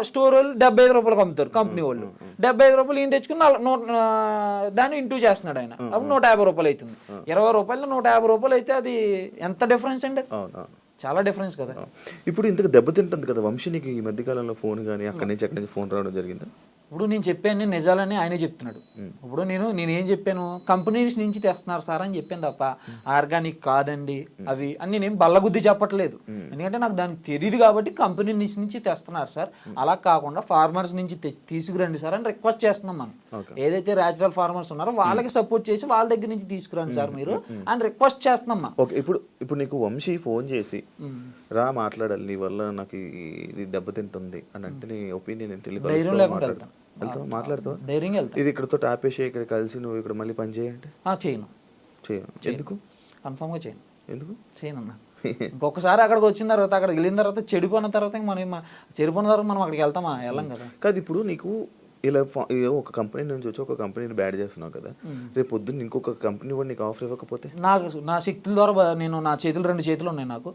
స్టోర్ వాళ్ళు 75 రూపాయలకి అమ్ముతారు, కంపెనీ వాళ్ళు 75 రూపాయలు ఈయన తెచ్చుకుని దాన్ని ఇంటూ చేస్తున్నాడు ఆయన, అప్పుడు 150 రూపాయలు అవుతుంది. 20 రూపాయలు 150 రూపాయలు అయితే అది ఎంత డిఫరెన్స్ అండి, చాలా డిఫరెన్స్ కదా. ఇప్పుడు ఇంతకు దెబ్బతింటుంది కదా వంశీనికి ఈ మధ్యకాలంలో ఫోన్ కానీ అక్కడి నుంచి ఫోన్ రావడం జరిగిందా? ఇప్పుడు నేను చెప్పాను నిజాలని ఆయనే చెప్తున్నాడు. ఇప్పుడు నేనేం చెప్పాను, కంపెనీస్ నుంచి తెస్తున్నారు సార్ అని చెప్పాను తప్ప ఆర్గానిక్ కాదండి అవి అని నేనేం బల్లగుద్ది చెప్పట్లేదు. ఎందుకంటే నాకు దానికి తెలియదు కాబట్టి కంపెనీ నుంచి తెస్తున్నారు సార్, అలా కాకుండా ఫార్మర్స్ నుంచి తీసుకురండి సార్ అని రిక్వెస్ట్ చేస్తున్నాం మనం. ఏదైతే న్యాచురల్ ఫార్మర్స్ ఉన్నారో వాళ్ళకి సపోర్ట్ చేసి వాళ్ళ దగ్గర నుంచి తీసుకురండి సార్ మీరు అని రిక్వెస్ట్ చేస్తున్నాం. ఓకే, ఇప్పుడు నీకు వంశీ ఫోన్ చేసి రా మాట్లాడాలి నీ వల్ల నాకు ఇది దెబ్బతింటుంది అని అంటే నీ ఒపీనియన్ ధైర్యం లేకుండా వెళ్తాను. వెళ్తావా మాట్లాడతావా? ధైర్యంగా వెళ్తాను. ఇది ఇక్కడతో ఆపేసి ఇక్కడ కలిసి నువ్వు ఇక్కడ మళ్ళీ పని చేయంటే చేయను, చేయను. ఎందుకు? కన్ఫామ్గా చేయను. ఎందుకు చేయను అన్న. ఇంకొకసారి అక్కడికి వచ్చిన తర్వాత అక్కడికి వెళ్ళిన తర్వాత చెడిపోయిన తర్వాత ఇంక చెడిపోయిన తర్వాత మనం అక్కడికి వెళ్తామా? వెళ్ళం కదా. కాదు ఇప్పుడు నీకు ఇలా ఒక కంపెనీ నుంచి వచ్చి ఒక కంపెనీని బ్యాడ్ చేస్తున్నావు కదా, రేపు పొద్దున్న ఇంకొక కంపెనీ కూడా నీకు ఆఫర్ ఇవ్వకపోతే? నా శక్తుల ద్వారా నేను నా చేతులు 2 చేతులు ఉన్నాయి నాకు.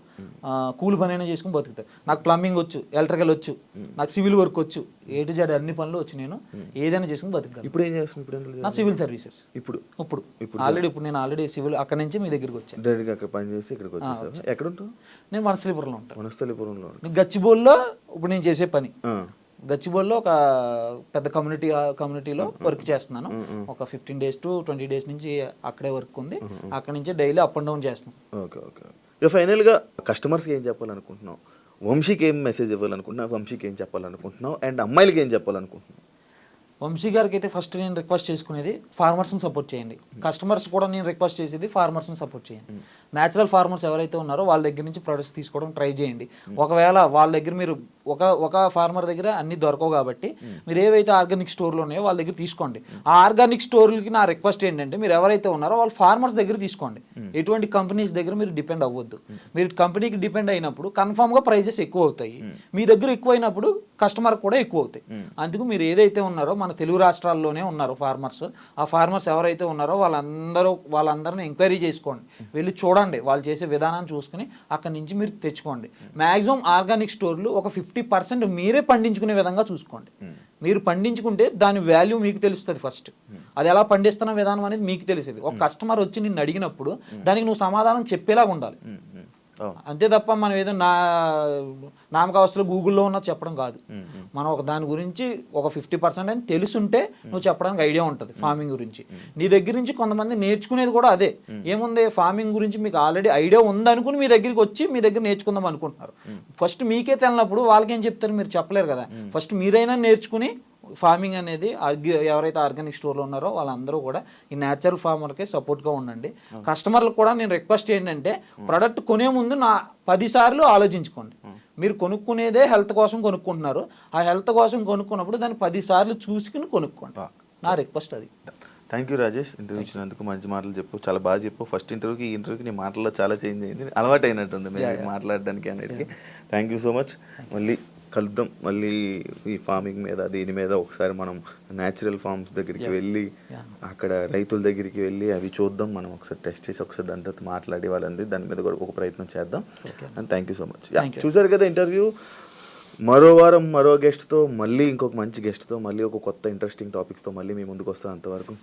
కూలి పని అయినా చేసుకుని బతుకుతాను. నాకు ప్లంబింగ్ వచ్చు, ఎలక్ట్రికల్ వచ్చు, నాకు సివిల్ వర్క్ వచ్చు, A to Z అన్ని పనులు వచ్చు. నేను ఏదైనా చేసుకుని బతుకుతాను. ఇప్పుడు ఏం చేస్తున్నావు? ఇప్పుడు నా సివిల్ సర్వీసెస్. ఇప్పుడు నేను ఆల్రెడీ సివిల్ అక్కడ నుంచి మీ దగ్గరికి వచ్చాను. డైరెక్ట్గా అక్కడ పని చేసి ఇక్కడికి వచ్చేసావా? ఎక్కడ ఉంటావు? నేను వనస్థలిపురంలో ఉంటాను. వనస్థలిపురంలో. గచ్చిబౌలిలో ఇప్పుడు నేను చేసే పని, గచ్చిబౌలిలో ఒక పెద్ద కమ్యూనిటీలో వర్క్ చేస్తున్నాను. ఒక 15 days to 20 days నుంచి అక్కడే వర్క్ ఉంది. అక్కడ నుంచి డైలీ అప్ అండ్ డౌన్ చేస్తున్నాం. Okay okay. ఇక ఫైనల్గా కస్టమర్స్కి ఏం చెప్పాలనుకుంటున్నావు? వంశీకి ఏం మెసేజ్ ఇవ్వాలనుకుంటున్నావు? వంశీకి ఏం చెప్పాలనుకుంటున్నావు? అండ్ అమ్మాయిలకి ఏం చెప్పాలనుకుంటున్నావు? వంశీ గారికి అయితే ఫస్ట్ నేను రిక్వెస్ట్ చేసుకునేది ఫార్మర్స్ని సపోర్ట్ చేయండి. కస్టమర్స్ కూడా నేను రిక్వెస్ట్ చేసేది ఫార్మర్స్ని సపోర్ట్ చేయండి. న్యాచురల్ ఫార్మర్స్ ఎవరైతే ఉన్నారో వాళ్ళ దగ్గర నుంచి ప్రొడక్ట్స్ తీసుకోవడం ట్రై చేయండి. ఒకవేళ వాళ్ళ దగ్గర మీరు ఒక ఫార్మర్ దగ్గర అన్ని దొరకవు కాబట్టి మీరు ఏవైతే ఆర్గానిక్ స్టోర్లు ఉన్నాయో వాళ్ళ దగ్గర తీసుకోండి. ఆ ఆర్గానిక్ స్టోర్లకి నా రిక్వెస్ట్ ఏంటంటే మీరు ఎవరైతే ఉన్నారో వాళ్ళు ఫార్మర్స్ దగ్గర తీసుకోండి. ఎటువంటి కంపెనీస్ దగ్గర మీరు డిపెండ్ అవ్వద్దు. మీరు కంపెనీకి డిపెండ్ అయినప్పుడు కన్ఫామ్గా ప్రైజెస్ ఎక్కువ అవుతాయి. మీ దగ్గర ఎక్కువ అయినప్పుడు కస్టమర్ కూడా ఎక్కువ అవుతాయి. అందుకు మీరు ఏదైతే ఉన్నారో మన తెలుగు రాష్ట్రాల్లోనే ఉన్నారు ఫార్మర్స్. ఆ ఫార్మర్స్ ఎవరైతే ఉన్నారో వాళ్ళందరినీ ఎంక్వైరీ చేసుకోండి, వెళ్ళి చూడండి, వాళ్ళు చేసే విధానాన్ని చూసుకుని అక్కడి నుంచి మీరు తెచ్చుకోండి. మ్యాక్సిమం ఆర్గానిక్ స్టోర్లు ఒక 50% మీరే పండించుకునే విధంగా చూసుకోండి. మీరు పండించుకుంటే దాని వాల్యూ మీకు తెలుస్తుంది. ఫస్ట్ అది ఎలా పండిస్తున్న విధానం అనేది మీకు తెలిసేది. ఒక కస్టమర్ వచ్చి నిన్ను అడిగినప్పుడు దానికి నువ్వు సమాధానం చెప్పేలాగా ఉండాలి. అంతే తప్ప మనం ఏదో నామకావస్థలో గూగుల్లో ఉన్న చెప్పడం కాదు. మనం ఒక దాని గురించి ఒక 50% అని తెలుసుంటే నువ్వు చెప్పడానికి ఐడియా ఉంటుంది ఫార్మింగ్ గురించి. నీ దగ్గర నుంచి కొంతమంది నేర్చుకునేది కూడా అదే. ఏముంది, ఫార్మింగ్ గురించి మీకు ఆల్రెడీ ఐడియా ఉందనుకుని మీ దగ్గరికి వచ్చి మీ దగ్గర నేర్చుకుందాం అనుకుంటున్నారు. ఫస్ట్ మీకే తెలినప్పుడు వాళ్ళకేం చెప్తారు? మీరు చెప్పలేరు కదా. ఫస్ట్ మీరైనా నేర్చుకుని ఫార్మింగ్ అనేది ఎవరైతే ఆర్గానిక్ స్టోర్లో ఉన్నారో వాళ్ళందరూ కూడా ఈ న్యాచురల్ ఫార్మర్కే సపోర్ట్గా ఉండండి. కస్టమర్లకు కూడా నేను రిక్వెస్ట్ ఏంటంటే ప్రోడక్ట్ కొనే ముందు 10 సార్లు ఆలోచించుకోండి. మీరు కొనుక్కునేదే హెల్త్ కోసం కొనుక్కుంటున్నారు. ఆ హెల్త్ కోసం కొనుక్కున్నప్పుడు దాన్ని 10 సార్లు చూసుకుని కొనుక్కోండి. నా రిక్వెస్ట్ అది. థ్యాంక్ యూ రాజేష్, ఇంటర్వ్యూ ఇచ్చినందుకు. మంచి మాటలు చెప్పు, చాలా బాగా చెప్పు. ఫస్ట్ ఇంటర్వ్యూకి ఈ ఇంటర్వ్యూకి నీ మాటల్లో చాలా చేంజ్ అయింది, అలవాటు అయినట్టుంది మీరు మాట్లాడడానికి అనేది. Thank you so much. మళ్ళీ కలుద్దాం. మళ్ళీ ఈ ఫార్మింగ్ మీద దీని మీద ఒకసారి మనం న్యాచురల్ ఫార్మ్స్ దగ్గరికి వెళ్ళి అక్కడ రైతుల దగ్గరికి వెళ్ళి అవి చూద్దాం. మనం ఒకసారి టెస్ట్ చేసి ఒకసారి దాంతో మాట్లాడి వాళ్ళంది దాని మీద కూడా ఒక ప్రయత్నం చేద్దాం. And thank you so much. చూసారు కదా ఇంటర్వ్యూ. మరో వారం మరో గెస్ట్తో, మళ్ళీ ఇంకొక మంచి గెస్ట్తో, మళ్ళీ ఒక కొత్త ఇంట్రెస్టింగ్ టాపిక్స్తో మళ్ళీ మీ ముందుకు వస్తాం. అంతవరకు